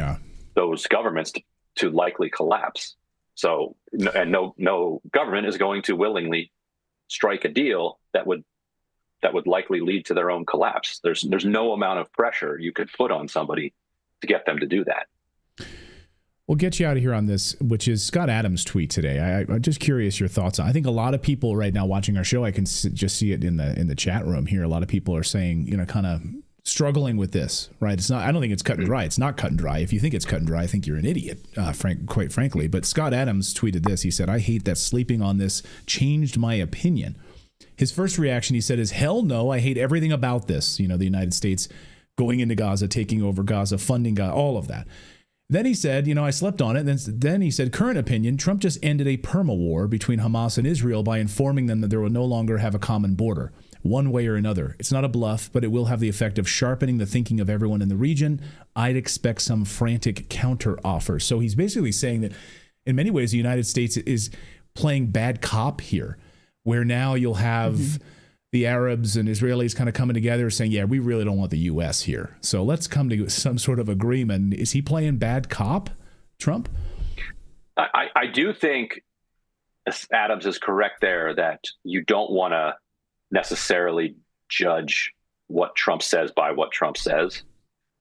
Speaker 12: those governments to likely collapse. So, and no government is going to willingly strike a deal that would likely lead to their own collapse. There's no amount of pressure you could put on somebody to get them to do that.
Speaker 1: We'll get you out of here on this, which is Scott Adams' tweet today. I'm just curious your thoughts on. I think a lot of people right now watching our show, I can just see it in the chat room here. A lot of people are saying, kind of struggling with this, right? It's not. I don't think it's cut and dry. It's not cut and dry. If you think it's cut and dry, I think you're an idiot, quite frankly. But Scott Adams tweeted this. He said, "I hate that sleeping on this changed my opinion." His first reaction, he said, is hell no. I hate everything about this. The United States going into Gaza, taking over Gaza, funding Gaza, all of that. Then he said, I slept on it. Then he said, current opinion, Trump just ended a permawar between Hamas and Israel by informing them that they will no longer have a common border, one way or another. It's not a bluff, but it will have the effect of sharpening the thinking of everyone in the region. I'd expect some frantic counter offers. So he's basically saying that in many ways, the United States is playing bad cop here, where now you'll have the Arabs and Israelis kind of coming together saying, yeah, we really don't want the U.S. here. So let's come to some sort of agreement. Is he playing bad cop, Trump?
Speaker 12: I do think Adams is correct there that you don't want to necessarily judge what Trump says by what Trump says,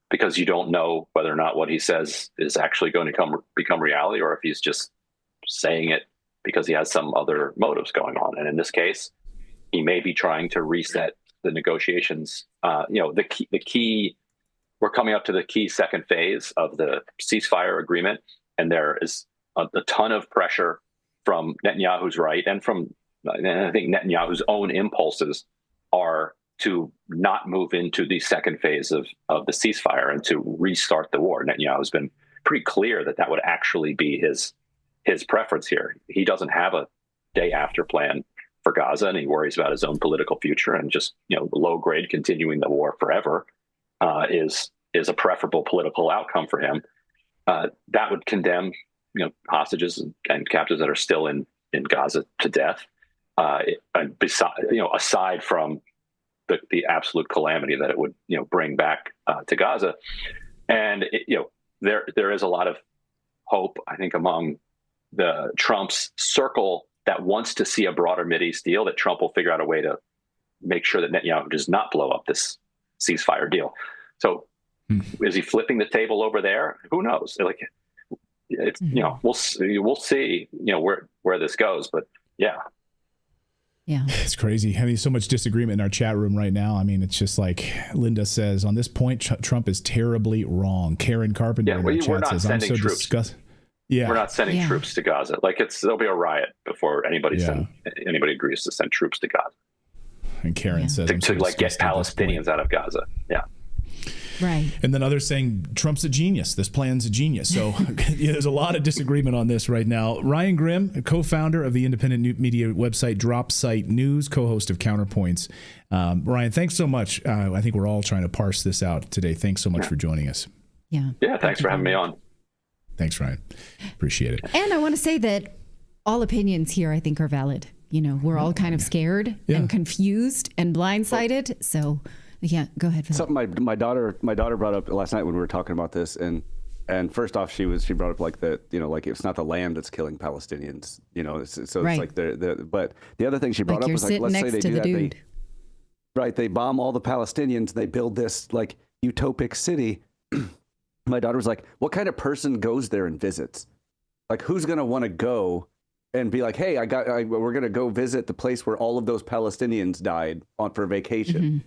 Speaker 12: because you don't know whether or not what he says is actually going to become reality, or if he's just saying it because he has some other motives going on. And in this case, he may be trying to reset the negotiations. The key, we're coming up to the key second phase of the ceasefire agreement, and there is a ton of pressure from Netanyahu's right, and I think Netanyahu's own impulses are to not move into the second phase of the ceasefire and to restart the war. Netanyahu has been pretty clear that would actually be his preference here. He doesn't have a day after plan for Gaza, and he worries about his own political future, and just low grade continuing the war forever is a preferable political outcome for him. That would condemn hostages and captives that are still in Gaza to death. Aside from the absolute calamity that it would bring back to Gaza, and there is a lot of hope, I think, among the Trump's circle that wants to see a broader Mideast deal, that Trump will figure out a way to make sure that Netanyahu does not blow up this ceasefire deal. So is he flipping the table over there? Who knows? We'll see, where this goes, but yeah.
Speaker 1: It's crazy. Having so much disagreement in our chat room right now. I mean, it's just like Linda says, on this point, Trump is terribly wrong. Karen Carpenter in our chat says, I'm so disgusted. Yeah,
Speaker 12: we're not sending troops to Gaza. There'll be a riot before anybody agrees to send troops to Gaza.
Speaker 1: And Karen says
Speaker 12: to get Palestinians out of Gaza. Yeah.
Speaker 2: Right.
Speaker 1: And then others saying Trump's a genius. This plan's a genius. So there's a lot of disagreement on this right now. Ryan Grimm, co-founder of the independent media website Drop Site News, co-host of Counterpoints. Ryan, thanks so much. I think we're all trying to parse this out today. Thanks so much for joining us.
Speaker 2: Yeah.
Speaker 12: Yeah, thanks for having me on.
Speaker 1: Thanks, Ryan. Appreciate it.
Speaker 2: And I want to say that all opinions here, I think, are valid. You know, we're all kind of scared and confused and blindsided. So, yeah, go ahead. Phil.
Speaker 6: Something my daughter brought up last night when we were talking about this, and first off, she brought up like like it's not the land that's killing Palestinians, so
Speaker 2: Right.
Speaker 6: it's like but the other thing she brought
Speaker 2: Like
Speaker 6: up
Speaker 2: you're
Speaker 6: was like,
Speaker 2: sitting
Speaker 6: let's say
Speaker 2: next
Speaker 6: they
Speaker 2: to
Speaker 6: do
Speaker 2: the
Speaker 6: that,
Speaker 2: dude.
Speaker 6: they bomb all the Palestinians, they build this like utopic city. My daughter was like, what kind of person goes there and visits? Like, who's going to want to go and be like, hey, we're going to go visit the place where all of those Palestinians died for vacation.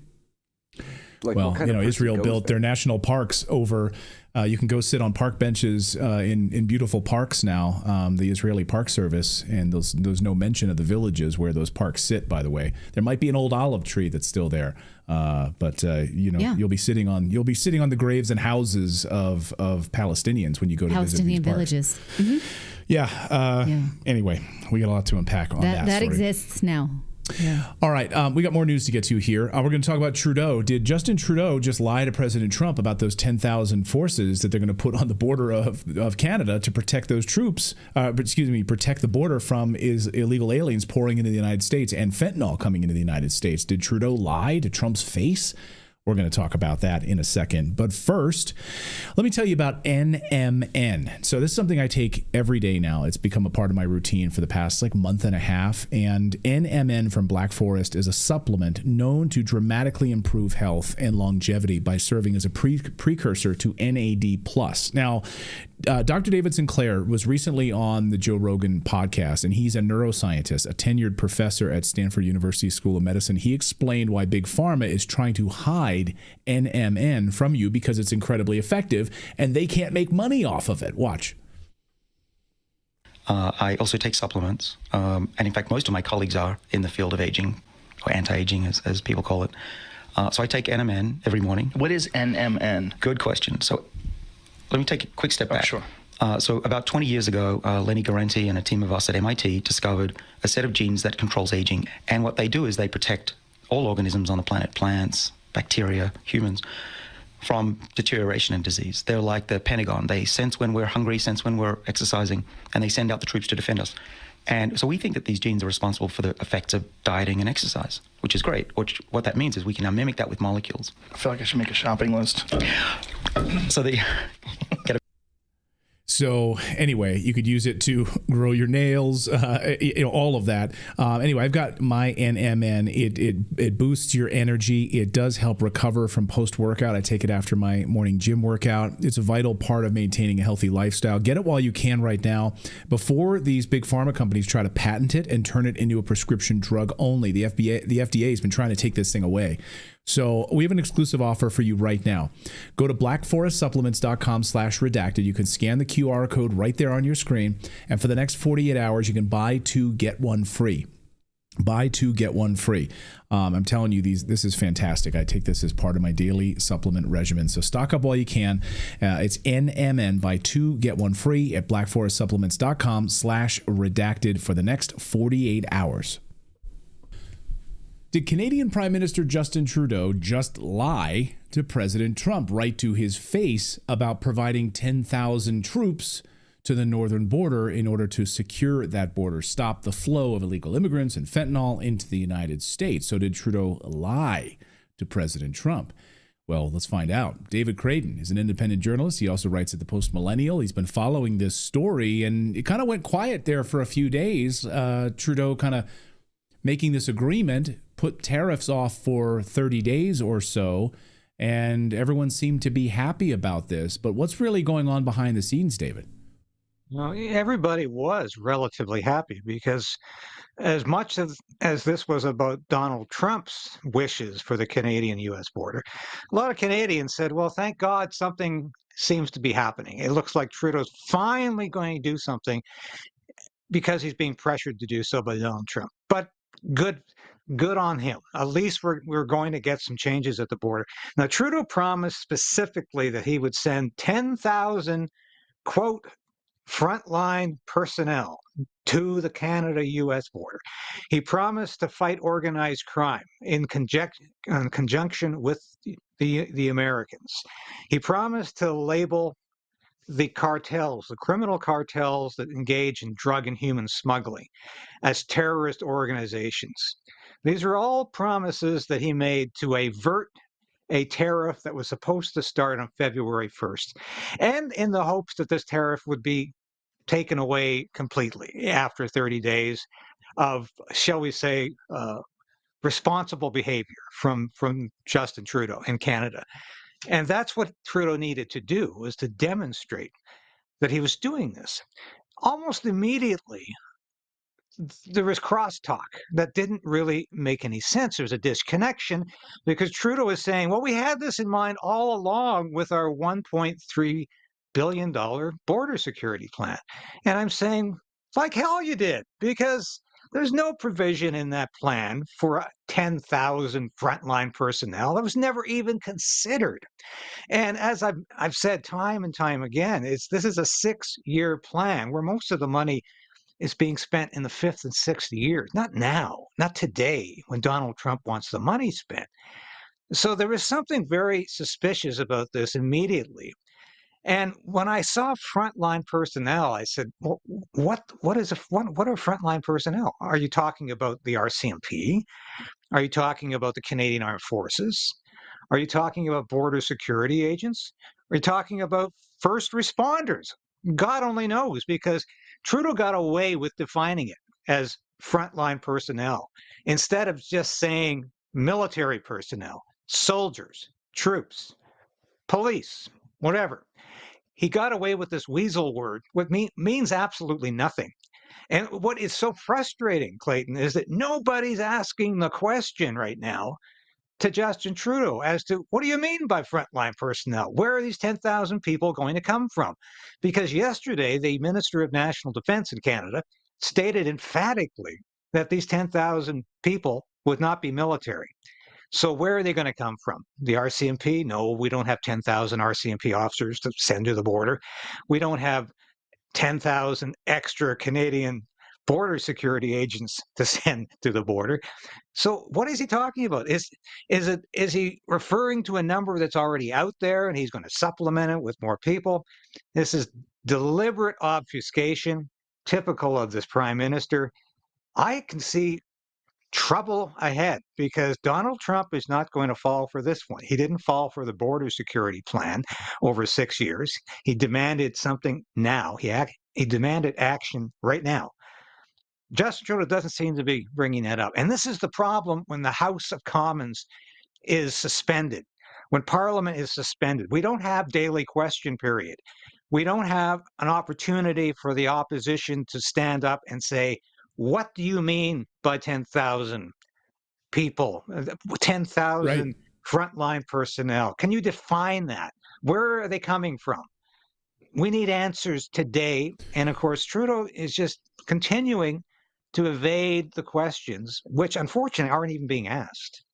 Speaker 6: Like,
Speaker 1: well, Israel built their national parks over. You can go sit on park benches in beautiful parks now. The Israeli Park Service, and there's no mention of the villages where those parks sit. By the way, there might be an old olive tree that's still there, but you'll be sitting on the graves and houses of Palestinians when you go to visit these
Speaker 2: Palestinian
Speaker 1: parks.
Speaker 2: villages.
Speaker 1: Anyway, we got a lot to unpack on that.
Speaker 2: That
Speaker 1: story.
Speaker 2: exists now. Yeah.
Speaker 1: All right, we got more news to get to here. We're going to talk about Trudeau. Did Justin Trudeau just lie to President Trump about those 10,000 forces that they're going to put on the border of Canada to protect those troops? Protect the border from illegal aliens pouring into the United States and fentanyl coming into the United States. Did Trudeau lie to Trump's face? We're going to talk about that in a second. But first, let me tell you about NMN. So this is something I take every day now. It's become a part of my routine for the past month and a half. And NMN from Black Forest is a supplement known to dramatically improve health and longevity by serving as a precursor to NAD+. Now, Dr. David Sinclair was recently on the Joe Rogan podcast, and he's a neuroscientist, a tenured professor at Stanford University School of Medicine. He explained why Big Pharma is trying to hide NMN from you because it's incredibly effective, and they can't make money off of it. Watch.
Speaker 13: I also take supplements, and in fact, most of my colleagues are in the field of aging, or anti-aging, as people call it. So I take NMN every morning.
Speaker 14: What is NMN?
Speaker 13: Good question. So let me take a quick step back.
Speaker 14: Sure.
Speaker 13: So about 20 years ago, Lenny Guarente and a team of us at MIT discovered a set of genes that controls aging. And what they do is they protect all organisms on the planet, plants, bacteria, humans, from deterioration and disease. They're like the Pentagon. They sense when we're hungry, sense when we're exercising, and they send out the troops to defend us. And so we think that these genes are responsible for the effects of dieting and exercise, which is great. What that means is we can now mimic that with molecules.
Speaker 14: I feel like I should make a shopping list.
Speaker 13: So they get a
Speaker 1: So anyway, you could use it to grow your nails, all of that. Anyway, I've got my NMN. It boosts your energy. It does help recover from post-workout. I take it after my morning gym workout. It's a vital part of maintaining a healthy lifestyle. Get it while you can right now before these big pharma companies try to patent it and turn it into a prescription drug only. The FDA has been trying to take this thing away. So we have an exclusive offer for you right now. Go to blackforestsupplements.com/redacted. You can scan the QR code right there on your screen. And for the next 48 hours, you can buy 2, get 1 free. Buy 2, get 1 free. I'm telling you, this is fantastic. I take this as part of my daily supplement regimen. So stock up while you can. It's NMN. Buy 2, get 1 free at blackforestsupplements.com/redacted for the next 48 hours. Did Canadian Prime Minister Justin Trudeau just lie to President Trump right to his face about providing 10,000 troops to the northern border in order to secure that border, stop the flow of illegal immigrants and fentanyl into the United States? So did Trudeau lie to President Trump? Well, let's find out. David Craden is an independent journalist. He also writes at the Post Millennial. He's been following this story, and it kind of went quiet there for a few days. Trudeau kind of making this agreement, put tariffs off for 30 days or so, and everyone seemed to be happy about this. But what's really going on behind the scenes, David?
Speaker 15: Well, everybody was relatively happy because as much as this was about Donald Trump's wishes for the Canadian-U.S. border, a lot of Canadians said, well, thank God something seems to be happening. It looks like Trudeau's finally going to do something because he's being pressured to do so by Donald Trump. But good Good on him. At least we're going to get some changes at the border. Now, Trudeau promised specifically that he would send 10,000, quote, frontline personnel to the Canada-U.S. border. He promised to fight organized crime in conjunction with the Americans. He promised to label the cartels, the criminal cartels that engage in drug and human smuggling, as terrorist organizations. These are all promises that he made to avert a tariff that was supposed to start on February 1st, and in the hopes that this tariff would be taken away completely after 30 days of, shall we say, responsible behavior from Justin Trudeau in Canada. And that's what Trudeau needed to do, was to demonstrate that he was doing this. Almost immediately, there was crosstalk that didn't really make any sense. There's a disconnection because Trudeau was saying, well, we had this in mind all along with our $1.3 billion border security plan. And I'm saying, like hell you did, because there's no provision in that plan for 10,000 frontline personnel. That was never even considered. And as I've said time and time again, this is a 6-year plan where most of the money is being spent in the 5th and 6th years, not now, not today, when Donald Trump wants the money spent. So there was something very suspicious about this immediately. And when I saw frontline personnel, I said, well, what are frontline personnel? Are you talking about the RCMP? Are you talking about the Canadian Armed Forces? Are you talking about border security agents? Are you talking about first responders? God only knows, because Trudeau got away with defining it as frontline personnel instead of just saying military personnel, soldiers, troops, police, whatever. He got away with this weasel word, what means absolutely nothing. And what is so frustrating, Clayton, is that nobody's asking the question right now to Justin Trudeau as to, what do you mean by frontline personnel? Where are these 10,000 people going to come from? Because yesterday, the Minister of National Defense in Canada stated emphatically that these 10,000 people would not be military. So where are they going to come from? The RCMP? No, we don't have 10,000 RCMP officers to send to the border. We don't have 10,000 extra Canadian border security agents to send to the border. So what is he talking about? Is he referring to a number that's already out there and he's going to supplement it with more people? This is deliberate obfuscation, typical of this prime minister. I can see trouble ahead because Donald Trump is not going to fall for this one. He didn't fall for the border security plan over 6 years. He demanded something now. He demanded action right now. Justin Trudeau doesn't seem to be bringing that up. And this is the problem when the House of Commons is suspended, when Parliament is suspended. We don't have daily question period. We don't have an opportunity for the opposition to stand up and say, what do you mean by 10,000 people, 10,000 frontline personnel? Can you define that? Where are they coming from? We need answers today. And of course, Trudeau is just continuing to evade the questions, which unfortunately aren't even being asked.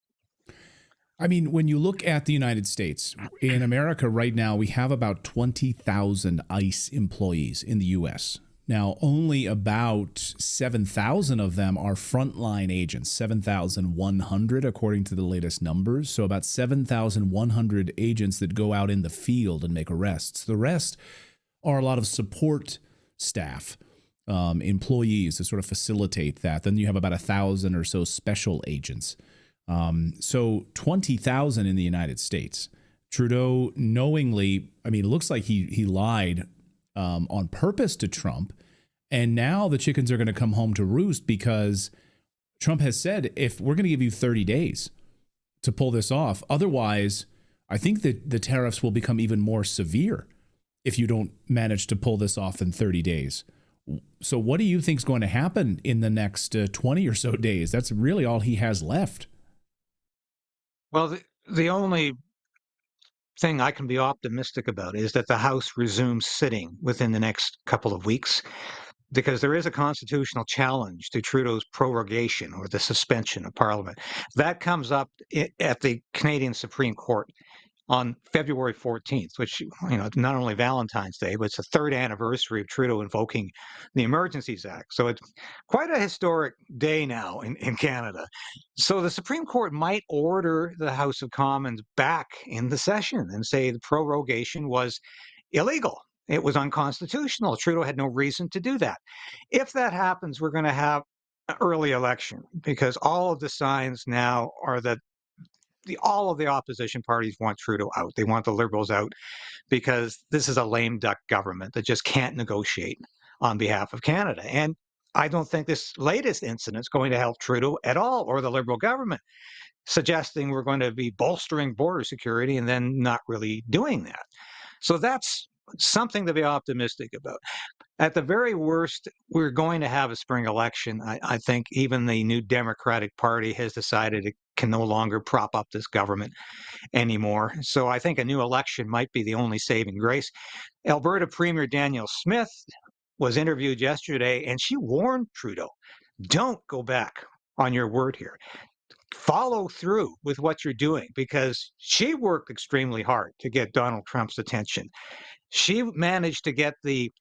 Speaker 1: I mean, when you look at the United States, in America right now, we have about 20,000 ICE employees in the U.S. Now, only about 7,000 of them are frontline agents, 7,100 according to the latest numbers. So about 7,100 agents that go out in the field and make arrests. The rest are a lot of support staff, employees to sort of facilitate that. Then you have about 1,000 or so special agents. So 20,000 in the United States. Trudeau knowingly, I mean, it looks like he lied on purpose to Trump. And now the chickens are going to come home to roost because Trump has said, if we're going to give you 30 days to pull this off, otherwise, I think that the tariffs will become even more severe if you don't manage to pull this off in 30 days. So what do you think is going to happen in the next 20 or so days? That's really all he has left.
Speaker 15: Well, the only thing I can be optimistic about is that the House resumes sitting within the next couple of weeks. because there is a constitutional challenge to Trudeau's prorogation or the suspension of Parliament. That comes up at the Canadian Supreme Court on February 14th, which, not only Valentine's Day, but it's the third anniversary of Trudeau invoking the Emergencies Act. So it's quite a historic day now in Canada. So the Supreme Court might order the House of Commons back in the session and say the prorogation was illegal. It was unconstitutional. Trudeau had no reason to do that. If that happens, we're going to have an early election, because all of the signs now are that all of the opposition parties want Trudeau out. They want the Liberals out because this is a lame duck government that just can't negotiate on behalf of Canada. And I don't think this latest incident is going to help Trudeau at all, or the Liberal government, suggesting we're going to be bolstering border security and then not really doing that. So that's something to be optimistic about. At the very worst, we're going to have a spring election. I think even the new Democratic Party has decided it can no longer prop up this government anymore. So I think a new election might be the only saving grace. Alberta Premier Danielle Smith was interviewed yesterday, and she warned Trudeau, don't go back on your word here. Follow through with what you're doing, because she worked extremely hard to get Donald Trump's attention. She managed to get the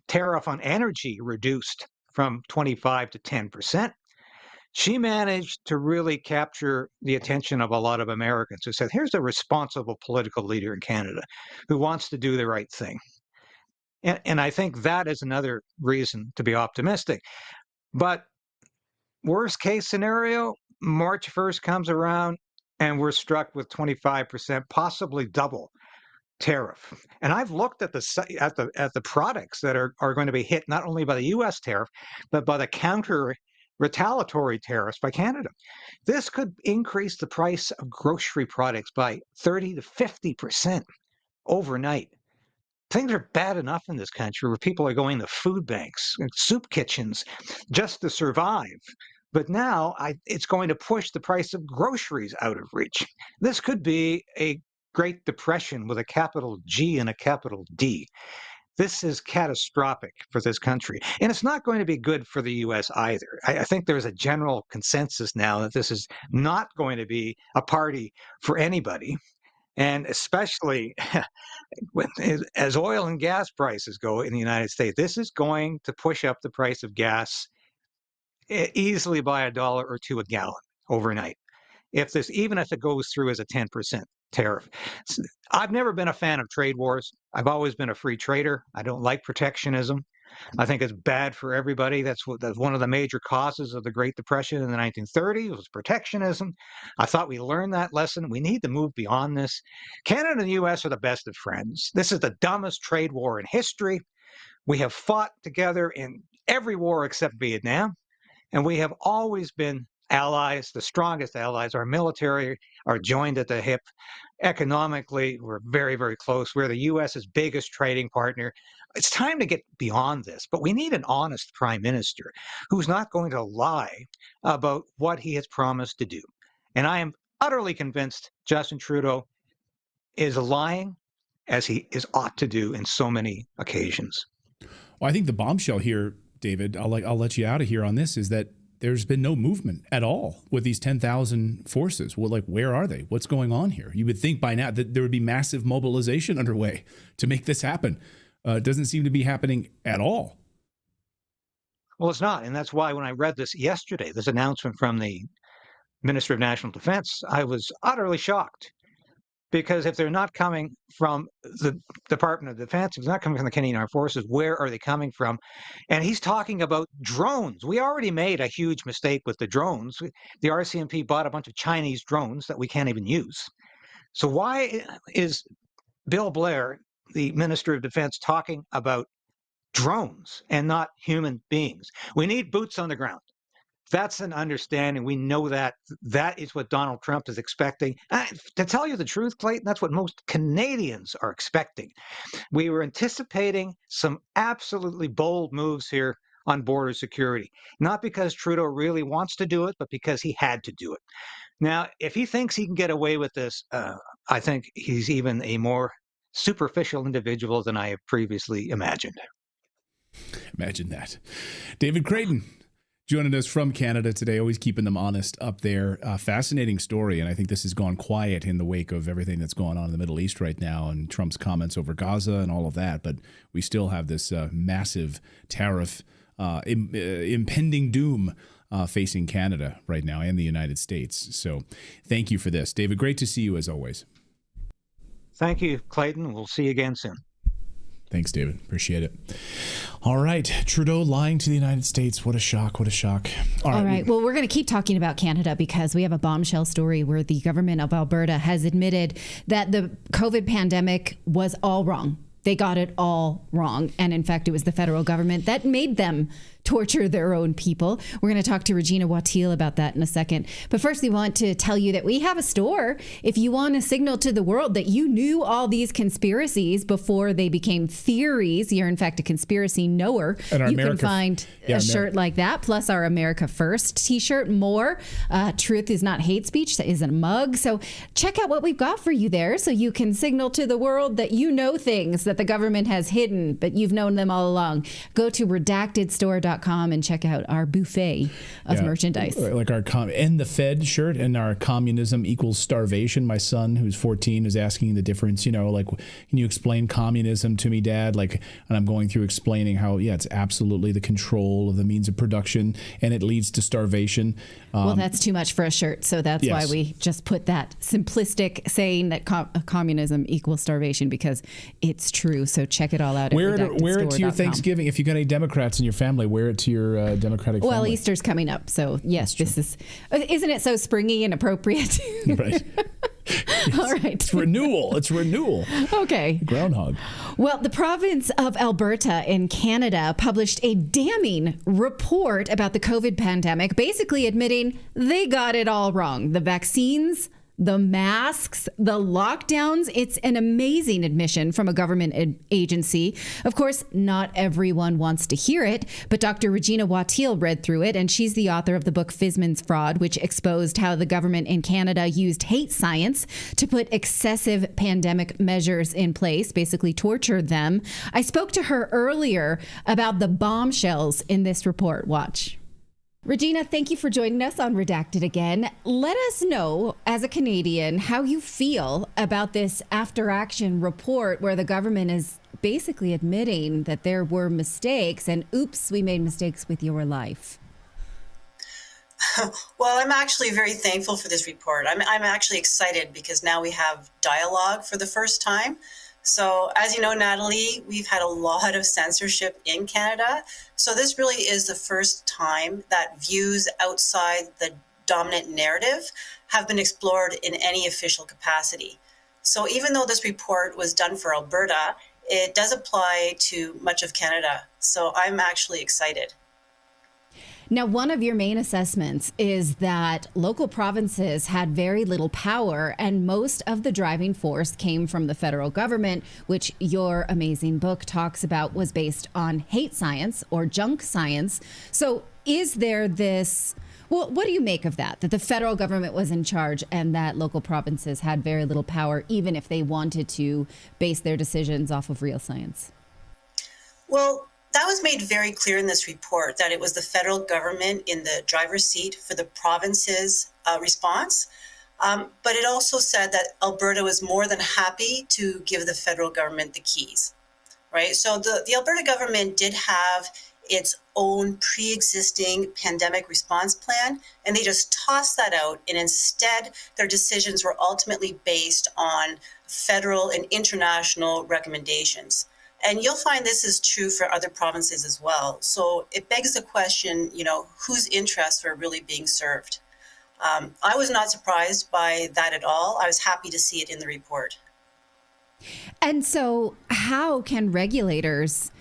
Speaker 15: tariff on energy reduced from 25 to 10%. She managed to really capture the attention of a lot of Americans who said, here's a responsible political leader in Canada who wants to do the right thing. And I think that is another reason to be optimistic. But worst case scenario, March 1st comes around and we're struck with 25%, possibly double tariff. And I've looked at the products that are going to be hit not only by the U.S. tariff, but by the counter retaliatory tariffs by Canada. This could increase the price of grocery products by 30 to 50% overnight. Things are bad enough in this country where people are going to food banks and soup kitchens just to survive. But now it's going to push the price of groceries out of reach. This could be a Great Depression with a capital G and a capital D. This is catastrophic for this country. And it's not going to be good for the U.S. either. I think there's a general consensus now that this is not going to be a party for anybody. And especially as oil and gas prices go in the United States, this is going to push up the price of gas easily by $1 or $2 a gallon overnight. Even if it goes through as a 10% tariff. I've never been a fan of trade wars. I've always been a free trader. I don't like protectionism. I think it's bad for everybody. That's one of the major causes of the Great Depression in the 1930s was protectionism. I thought we learned that lesson. We need to move beyond this. Canada and the U.S. are the best of friends. This is the dumbest trade war in history. We have fought together in every war except Vietnam, and we have always been allies, the strongest allies. Our military are joined at the hip. Economically, we're very, very close. We're the U.S.'s biggest trading partner. It's time to get beyond this, but we need an honest prime minister who's not going to lie about what he has promised to do. And I am utterly convinced Justin Trudeau is lying, as he ought to do in so many occasions.
Speaker 1: Well, I think the bombshell here, David, I'll let you out of here on this, is that there's been no movement at all with these 10,000 forces. Well, where are they? What's going on here? You would think by now that there would be massive mobilization underway to make this happen. It doesn't seem to be happening at all.
Speaker 15: Well, it's not. And that's why when I read this yesterday, this announcement from the Minister of National Defense, I was utterly shocked. Because if they're not coming from the Department of Defense, if they're not coming from the Canadian Armed Forces, where are they coming from? And he's talking about drones. We already made a huge mistake with the drones. The RCMP bought a bunch of Chinese drones that we can't even use. So why is Bill Blair, the Minister of Defense, talking about drones and not human beings? We need boots on the ground. That's an understanding. We know that. That is what Donald Trump is expecting. To tell you the truth, Clayton, that's what most Canadians are expecting. We were anticipating some absolutely bold moves here on border security, not because Trudeau really wants to do it, but because he had to do it. Now, if he thinks he can get away with this, I think he's even a more superficial individual than I have previously imagined.
Speaker 1: Imagine that. David Creighton joining us from Canada today, always keeping them honest up there. Fascinating story, and I think this has gone quiet in the wake of everything that's going on in the Middle East right now and Trump's comments over Gaza and all of that, but we still have this massive tariff impending doom facing Canada right now and the United States. So thank you for this. David, great to see you as always.
Speaker 15: Thank you, Clayton. We'll see you again soon.
Speaker 1: Thanks, David. Appreciate it. All right. Trudeau lying to the United States. What a shock. What a shock.
Speaker 2: All right. Well, we're going to keep talking about Canada because we have a bombshell story where the government of Alberta has admitted that the COVID pandemic was all wrong. They got it all wrong. And in fact, it was the federal government that made them torture their own people. We're going to talk to Regina Wattil about that in a second. But first, we want to tell you that we have a store. If you want to signal to the world that you knew all these conspiracies before they became theories, you're in fact a conspiracy knower, you can find a shirt like that, plus our America First t-shirt. More Truth is Not Hate Speech, that is a mug. So check out what we've got for you there so you can signal to the world that you know things that the government has hidden, but you've known them all along. Go to redactedstore.com and check out our buffet of merchandise.
Speaker 1: Like our and the Fed shirt and our communism equals starvation. My son, who's 14, is asking the difference. You know, like, can you explain communism to me, Dad? Like, and I'm going through explaining how, it's absolutely the control of the means of production and it leads to starvation.
Speaker 2: Well, that's too much for a shirt. So that's why we just put that simplistic saying that communism equals starvation, because it's true. So check it all out.
Speaker 1: Wear it to your Thanksgiving. If you got any Democrats in your family, wear it to your Democratic family.
Speaker 2: Well, Easter's coming up. So yes, isn't it so springy and appropriate?
Speaker 1: Right. All right. It's renewal.
Speaker 2: Okay.
Speaker 1: Groundhog.
Speaker 2: Well, the province of Alberta in Canada published a damning report about the COVID pandemic, basically admitting they got it all wrong. The vaccines, the masks, the lockdowns. It's an amazing admission from a government agency. Of course, not everyone wants to hear it, but Dr. Regina Wattil read through it, and she's the author of the book Fisman's Fraud, which exposed how the government in Canada used hate science to put excessive pandemic measures in place, basically tortured them. I spoke to her earlier about the bombshells in this report. Watch. Regina, thank you for joining us on Redacted again. Let us know, as a Canadian, how you feel about this after-action report where the government is basically admitting that there were mistakes and, oops, we made mistakes with your life.
Speaker 16: Well, I'm actually very thankful for this report. I'm actually excited because now we have dialogue for the first time. So as you know, Natalie, we've had a lot of censorship in Canada. So this really is the first time that views outside the dominant narrative have been explored in any official capacity. So even though this report was done for Alberta, it does apply to much of Canada. So I'm actually excited.
Speaker 2: Now, one of your main assessments is that local provinces had very little power, and most of the driving force came from the federal government, which your amazing book talks about was based on hate science or junk science. So is there this, well, what do you make of that the federal government was in charge and that local provinces had very little power, even if they wanted to base their decisions off of real science?
Speaker 16: Well, that was made very clear in this report, that it was the federal government in the driver's seat for the province's response. But it also said that Alberta was more than happy to give the federal government the keys, right? So the Alberta government did have its own pre-existing pandemic response plan, and they just tossed that out. And instead, their decisions were ultimately based on federal and international recommendations. And you'll find this is true for other provinces as well. So it begs the question, whose interests were really being served? I was not surprised by that at all. I was happy to see it in the report.
Speaker 2: And so how can regulators,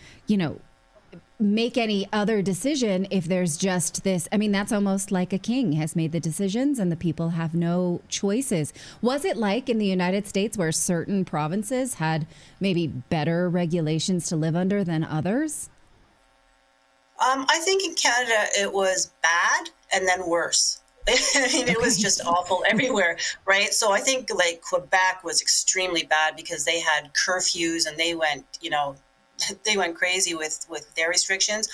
Speaker 2: make any other decision if there's just this? I mean, that's almost like a king has made the decisions and the people have no choices. Was it like in the United States where certain provinces had maybe better regulations to live under than others?
Speaker 16: I think in Canada it was bad and then worse. I mean, it was just awful everywhere, right? So I think like Quebec was extremely bad because they had curfews and they went, they went crazy with their restrictions.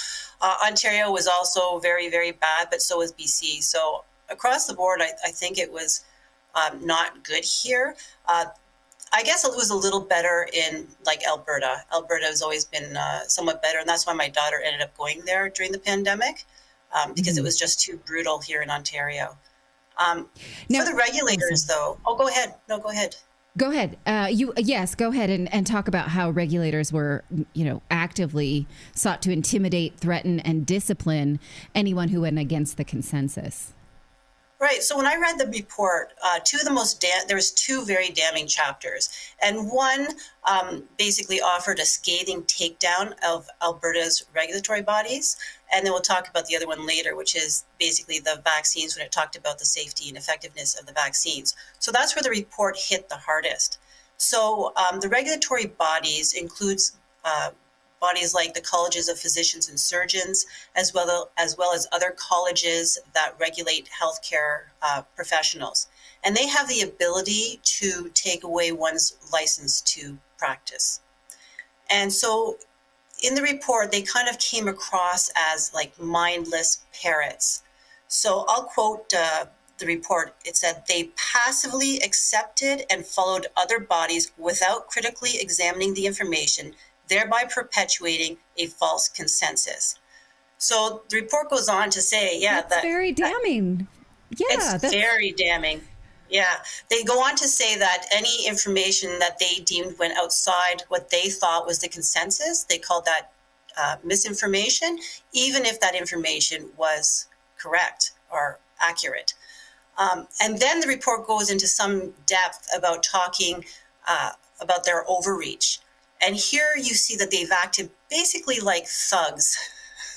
Speaker 16: Ontario was also very, very bad, but so was BC. So across the board, I think it was not good here. I guess it was a little better in like Alberta. Alberta has always been somewhat better, and that's why my daughter ended up going there during the pandemic, because it was just too brutal here in Ontario. For the regulators, though, go ahead. No, go ahead.
Speaker 2: Go ahead. Go ahead and talk about how regulators were, actively sought to intimidate, threaten, and discipline anyone who went against the consensus.
Speaker 16: Right. So when I read the report, there was two very damning chapters, and one basically offered a scathing takedown of Alberta's regulatory bodies, and then we'll talk about the other one later, which is basically the vaccines, when it talked about the safety and effectiveness of the vaccines. So that's where the report hit the hardest. So the regulatory bodies includes bodies like the colleges of physicians and surgeons, as well as other colleges that regulate healthcare professionals. And they have the ability to take away one's license to practice. And so in the report, they kind of came across as like mindless parrots. So I'll quote the report. It said, they passively accepted and followed other bodies without critically examining the information, thereby perpetuating a false consensus. So the report goes on to say,
Speaker 2: that's very damning.
Speaker 16: It's very damning. Yeah. They go on to say that any information that they deemed went outside what they thought was the consensus, they called that misinformation, even if that information was correct or accurate. And then the report goes into some depth about talking about their overreach. And here you see that they've acted basically like thugs.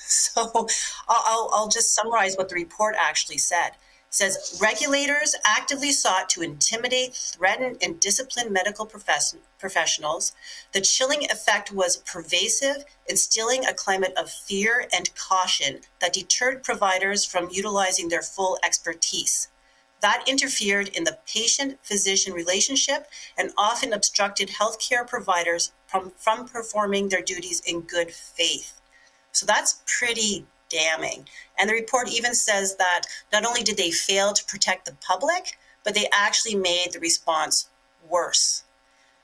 Speaker 16: So I'll just summarize what the report actually said. It says, regulators actively sought to intimidate, threaten, and discipline medical professionals. The chilling effect was pervasive, instilling a climate of fear and caution that deterred providers from utilizing their full expertise. That interfered in the patient-physician relationship and often obstructed healthcare providers from performing their duties in good faith. So that's pretty damning. And the report even says that not only did they fail to protect the public, but they actually made the response worse.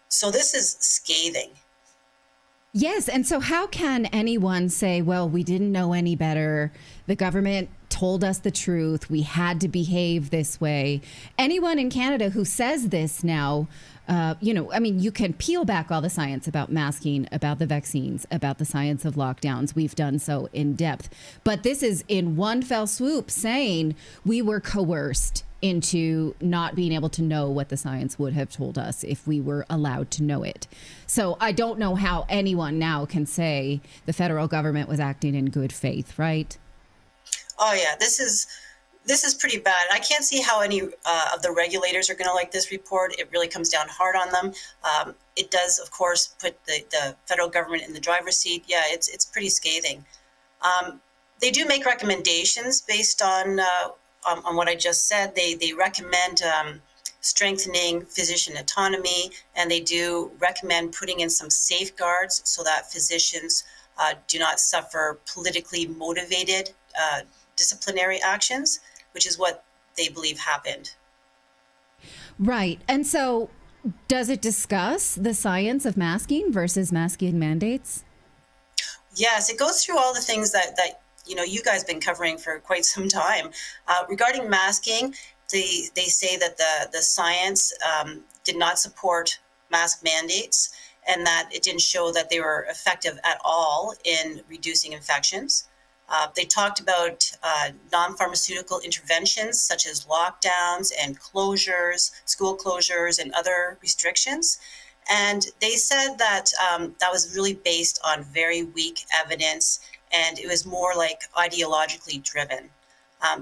Speaker 16: So this is scathing.
Speaker 2: Yes. And so how can anyone say, well, we didn't know any better, the government told us the truth, we had to behave this way? Anyone in Canada who says this now, you can peel back all the science about masking, about the vaccines, about the science of lockdowns. We've done so in depth. But this is in one fell swoop saying we were coerced into not being able to know what the science would have told us if we were allowed to know it. So I don't know how anyone now can say the federal government was acting in good faith, right?
Speaker 16: Oh, yeah, this is pretty bad. I can't see how any of the regulators are going to like this report. It really comes down hard on them. It does, of course, put the federal government in the driver's seat. Yeah, it's pretty scathing. They do make recommendations based on what I just said. They recommend strengthening physician autonomy, and they do recommend putting in some safeguards so that physicians do not suffer politically motivated disciplinary actions, which is what they believe happened.
Speaker 2: Right. And so does it discuss the science of masking versus masking mandates?
Speaker 16: Yes, it goes through all the things that you guys have been covering for quite some time. Regarding masking, they say that the science did not support mask mandates and that it didn't show that they were effective at all in reducing infections. They talked about non-pharmaceutical interventions such as lockdowns and closures, school closures, and other restrictions. And they said that that was really based on very weak evidence, and it was more like ideologically driven.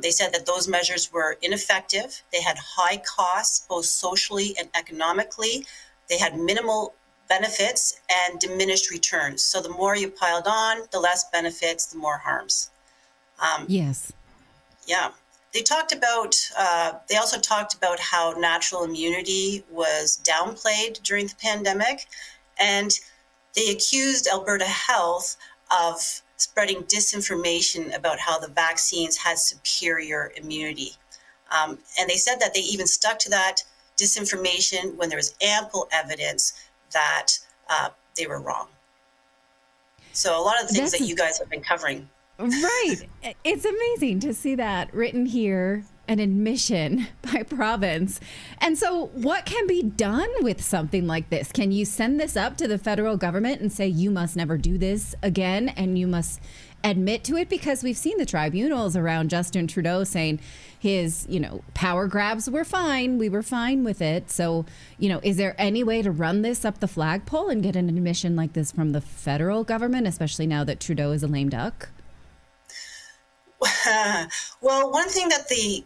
Speaker 16: They said that those measures were ineffective. They had high costs, both socially and economically. They had minimal benefits and diminished returns. So the more you piled on, the less benefits, the more harms.
Speaker 2: Yes.
Speaker 16: Yeah. They also talked about how natural immunity was downplayed during the pandemic. And They accused Alberta Health of spreading disinformation about how the vaccines had superior immunity. And they said that they even stuck to that disinformation when there was ample evidence that they were wrong. So a lot of the things that you guys have been covering.
Speaker 2: Right. It's amazing to see that written here, an admission by province. And so what can be done with something like this? Can you send this up to the federal government and say, you must never do this again, and you must admit to it? Because we've seen the tribunals around Justin Trudeau saying his, power grabs were fine. We were fine with it. So, is there any way to run this up the flagpole and get an admission like this from the federal government, especially now that Trudeau is a lame duck?
Speaker 16: Well, one thing that the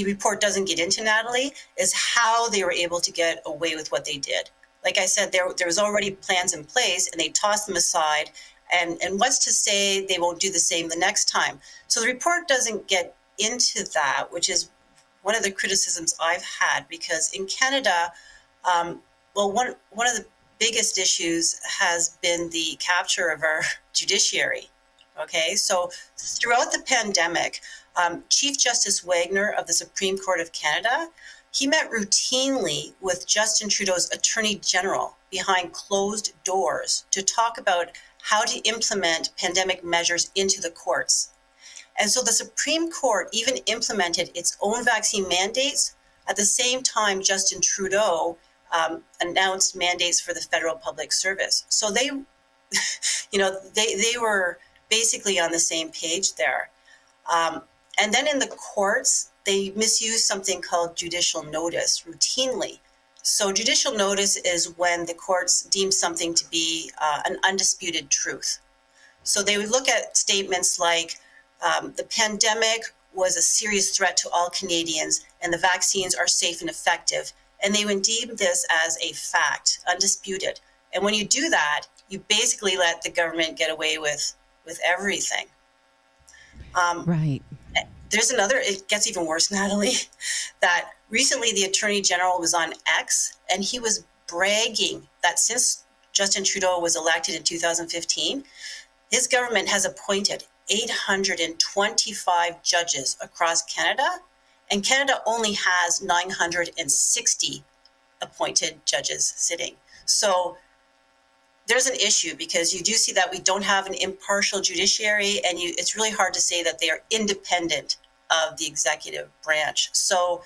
Speaker 16: report doesn't get into, Natalie, is how they were able to get away with what they did. Like I said, there was already plans in place, and they tossed them aside. And what's to say they won't do the same the next time? So the report doesn't get into that, which is one of the criticisms I've had, because in Canada, one of the biggest issues has been the capture of our judiciary. Okay, so throughout the pandemic, Chief Justice Wagner of the Supreme Court of Canada, he met routinely with Justin Trudeau's Attorney General behind closed doors to talk about how to implement pandemic measures into the courts. And so the Supreme Court even implemented its own vaccine mandates at the same time Justin Trudeau announced mandates for the federal public service. So they were basically on the same page there. And then in the courts, they misuse something called judicial notice routinely. So judicial notice is when the courts deem something to be an undisputed truth. So they would look at statements like the pandemic was a serious threat to all Canadians and the vaccines are safe and effective. And they would deem this as a fact, undisputed. And when you do that, you basically let the government get away with everything.
Speaker 2: Right.
Speaker 16: There's another, it gets even worse, Natalie, that recently the Attorney General was on X and he was bragging that since Justin Trudeau was elected in 2015, his government has appointed 825 judges across Canada, and Canada only has 960 appointed judges sitting. So there's an issue because you do see that we don't have an impartial judiciary, and it's really hard to say that they are independent of the executive branch. So,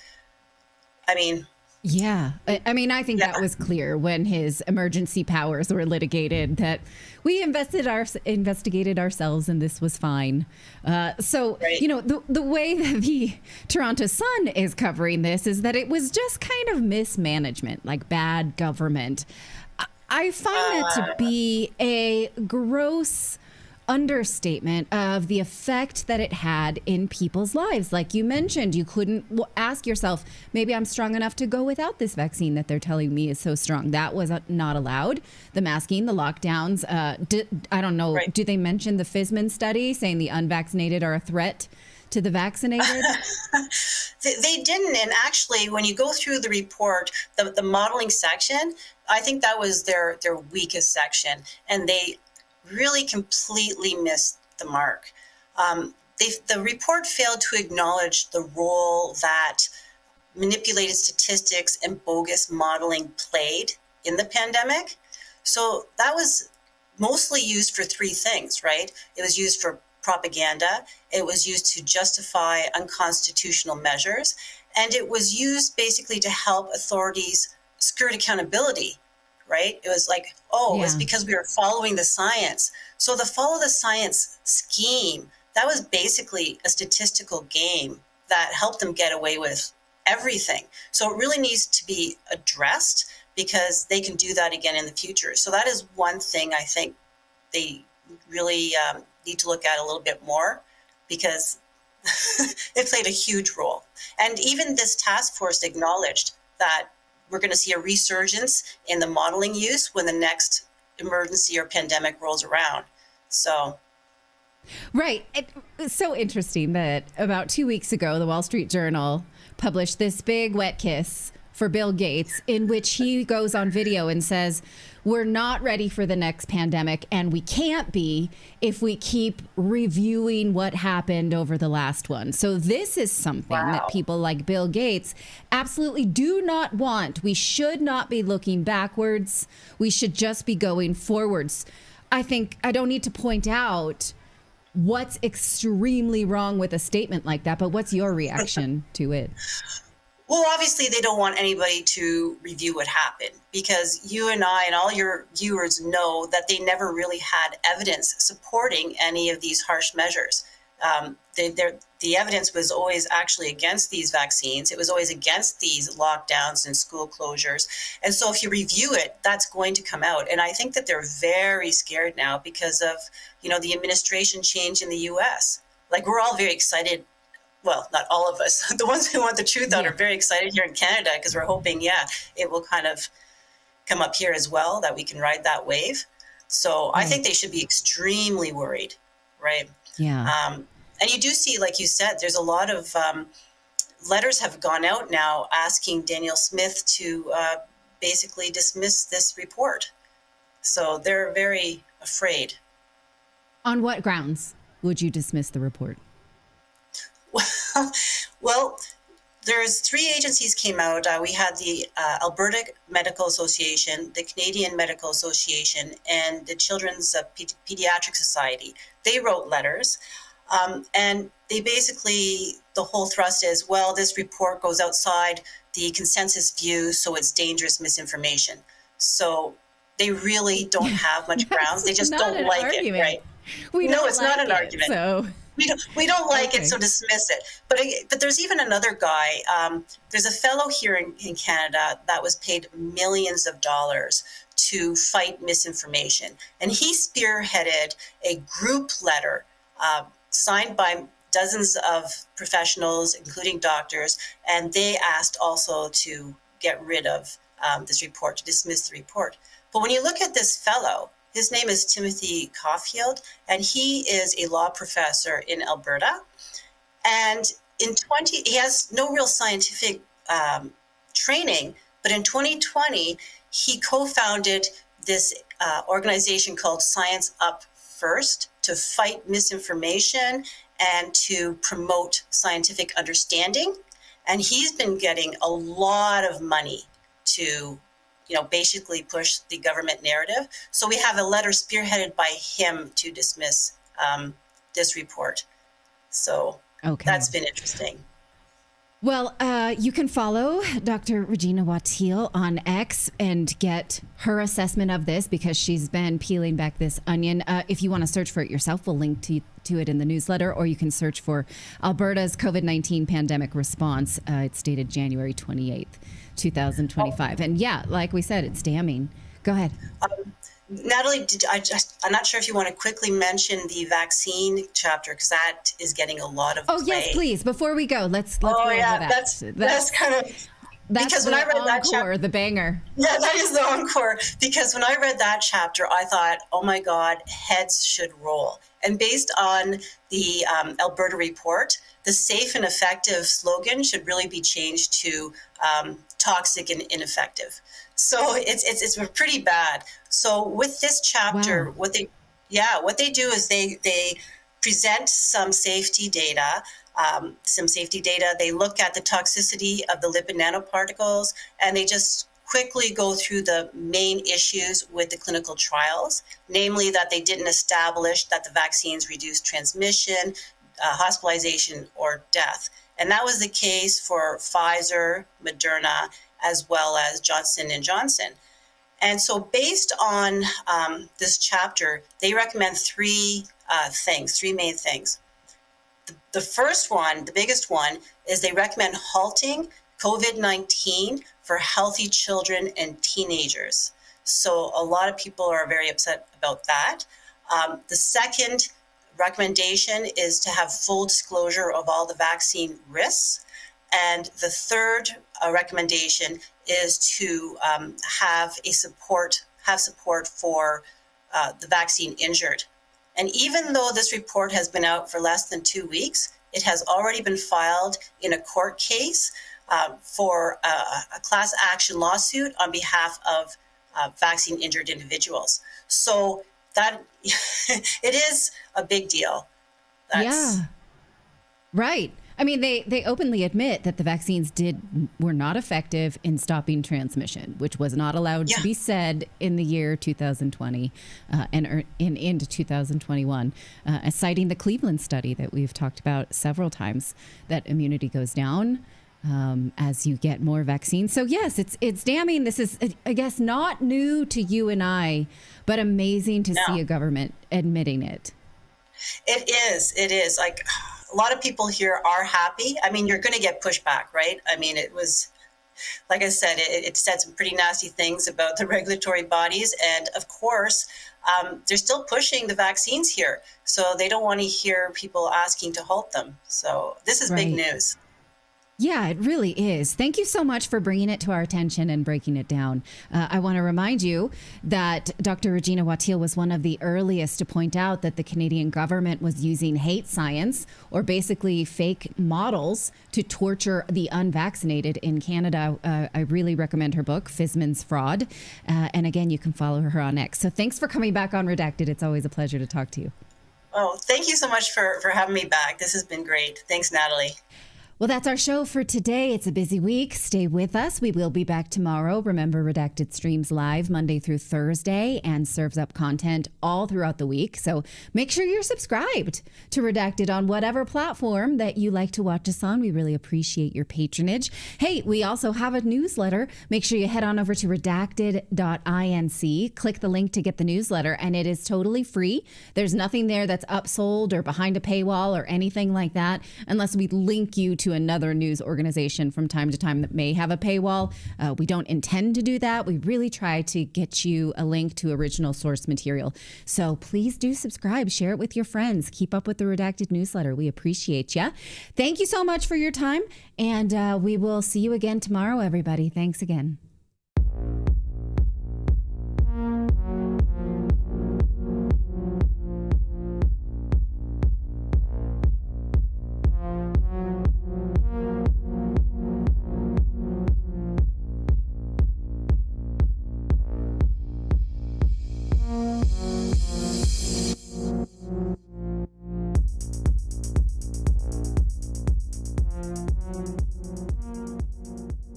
Speaker 16: I mean...
Speaker 2: Yeah. I think that was clear when his emergency powers were litigated, that we investigated ourselves and this was fine. Right. The way that the Toronto Sun is covering this is that it was just kind of mismanagement, like bad government. I find that to be a gross understatement of the effect that it had in people's lives. Like you mentioned, you couldn't ask yourself, maybe I'm strong enough to go without this vaccine that they're telling me is so strong. That was not allowed. The masking, the lockdowns. I don't know. Right. Do they mention the Fisman study saying the unvaccinated are a threat to the vaccinated?
Speaker 16: They didn't. And actually, when you go through the report, the modeling section, I think that was their weakest section. And they really completely missed the mark. The report failed to acknowledge the role that manipulated statistics and bogus modeling played in the pandemic. So that was mostly used for three things, right? It was used for propaganda, it was used to justify unconstitutional measures, and it was used basically to help authorities skirt accountability. Right? It was like, it's because we were following the science. So the follow the science scheme, that was basically a statistical game that helped them get away with everything. So it really needs to be addressed because they can do that again in the future. So that is one thing I think they really need to look at a little bit more because it played a huge role. And even this task force acknowledged that we're going to see a resurgence in the modeling use when the next emergency or pandemic rolls around. So.
Speaker 2: Right. It's so interesting that about 2 weeks ago, the Wall Street Journal published this big wet kiss for Bill Gates, in which he goes on video and says, we're not ready for the next pandemic, and we can't be if we keep reviewing what happened over the last one. So this is something that people like Bill Gates absolutely do not want. We should not be looking backwards. We should just be going forwards. I think I don't need to point out what's extremely wrong with a statement like that, but what's your reaction to it?
Speaker 16: Well, obviously, they don't want anybody to review what happened, because you and I and all your viewers know that they never really had evidence supporting any of these harsh measures. The evidence was always actually against these vaccines. It was always against these lockdowns and school closures. And so if you review it, that's going to come out. And I think that they're very scared now because of, the administration change in the U.S. Like, we're all very excited. Well, not all of us. The ones who want the truth out are very excited here in Canada, because we're hoping, it will kind of come up here as well, that we can ride that wave. So I think they should be extremely worried, right?
Speaker 2: Yeah.
Speaker 16: And you do see, like you said, there's a lot of letters have gone out now asking Daniel Smith to basically dismiss this report. So they're very afraid.
Speaker 2: On what grounds would you dismiss the report?
Speaker 16: Well, there's 3 agencies came out. We had the Alberta Medical Association, the Canadian Medical Association, and the Children's Pediatric Society. They wrote letters, and they basically, the whole thrust is, well, this report goes outside the consensus view, so it's dangerous misinformation. So they really don't have much grounds. They just don't like it, right? It's not an argument.
Speaker 2: So
Speaker 16: we don't like it, so dismiss it. But there's even another guy. There's a fellow here in Canada that was paid millions of dollars to fight misinformation, and he spearheaded a group letter signed by dozens of professionals, including doctors, and they asked also to get rid of this report, to dismiss the report. But when you look at this fellow, his name is Timothy Caulfield, and he is a law professor in Alberta. And he has no real scientific training, but in 2020, he co-founded this organization called Science Up First to fight misinformation and to promote scientific understanding. And he's been getting a lot of money to basically push the government narrative. So we have a letter spearheaded by him to dismiss this report. So that's been interesting.
Speaker 2: Well, you can follow Dr. Regina Wattiel on X and get her assessment of this, because she's been peeling back this onion. If you want to search for it yourself, we'll link to it in the newsletter, or you can search for Alberta's COVID-19 pandemic response. It's dated January 28th, 2025. And like we said, it's damning. Go ahead.
Speaker 16: Natalie, I'm not sure if you want to quickly mention the vaccine chapter, because that is getting a lot of play.
Speaker 2: Yes, please. Before we go, let's go over that.
Speaker 16: That's kind of, because when I read that chapter,
Speaker 2: the banger.
Speaker 16: Yeah, that is the encore. Because when I read that chapter, I thought, oh my God, heads should roll. And based on the Alberta report, the safe and effective slogan should really be changed to toxic and ineffective. So it's pretty bad. So with this chapter, what they do is they present some safety data. They look at the toxicity of the lipid nanoparticles, and they just quickly go through the main issues with the clinical trials, namely that they didn't establish that the vaccines reduced transmission, hospitalization, or death. And that was the case for Pfizer, Moderna, as well as Johnson & Johnson. And so based on this chapter, they recommend three main things. The first one, the biggest one, is they recommend halting COVID-19 for healthy children and teenagers. So a lot of people are very upset about that. The second recommendation is to have full disclosure of all the vaccine risks. And the third recommendation is to have support for the vaccine injured. And even though this report has been out for less than 2 weeks, it has already been filed in a court case for a class action lawsuit on behalf of vaccine injured individuals. So that it is a big deal.
Speaker 2: Yeah. Right. I mean, they openly admit that the vaccines were not effective in stopping transmission, which was not allowed to be said in the year 2020 and into 2021, citing the Cleveland study that we've talked about several times, that immunity goes down as you get more vaccines. So yes, it's damning. This is, I guess, not new to you and I, but amazing to see a government admitting it.
Speaker 16: It is. Like, a lot of people here are happy. I mean, you're going to get pushback, right? I mean, it was, like I said, it said some pretty nasty things about the regulatory bodies. And of course, they're still pushing the vaccines here. So they don't want to hear people asking to halt them. So this is big news.
Speaker 2: Yeah, it really is. Thank you so much for bringing it to our attention and breaking it down. I want to remind you that Dr. Regina Wattiel was one of the earliest to point out that the Canadian government was using hate science, or basically fake models, to torture the unvaccinated in Canada. I really recommend her book, Fisman's Fraud. And again, you can follow her on X. So thanks for coming back on Redacted. It's always a pleasure to talk to you.
Speaker 16: Oh, thank you so much for having me back. This has been great. Thanks, Natalie.
Speaker 2: Well, that's our show for today. It's a busy week. Stay with us. We will be back tomorrow. Remember, Redacted streams live Monday through Thursday and serves up content all throughout the week. So make sure you're subscribed to Redacted on whatever platform that you like to watch us on. We really appreciate your patronage. Hey, we also have a newsletter. Make sure you head on over to redacted.inc. Click the link to get the newsletter, and it is totally free. There's nothing there that's upsold or behind a paywall or anything like that, unless we link you to another news organization from time to time that may have a paywall. We don't intend to do that. We really try to get you a link to original source material. So please do subscribe, share it with your friends, keep up with the Redacted newsletter. We appreciate you. Thank you so much for your time, and we will see you again tomorrow, everybody. Thanks again.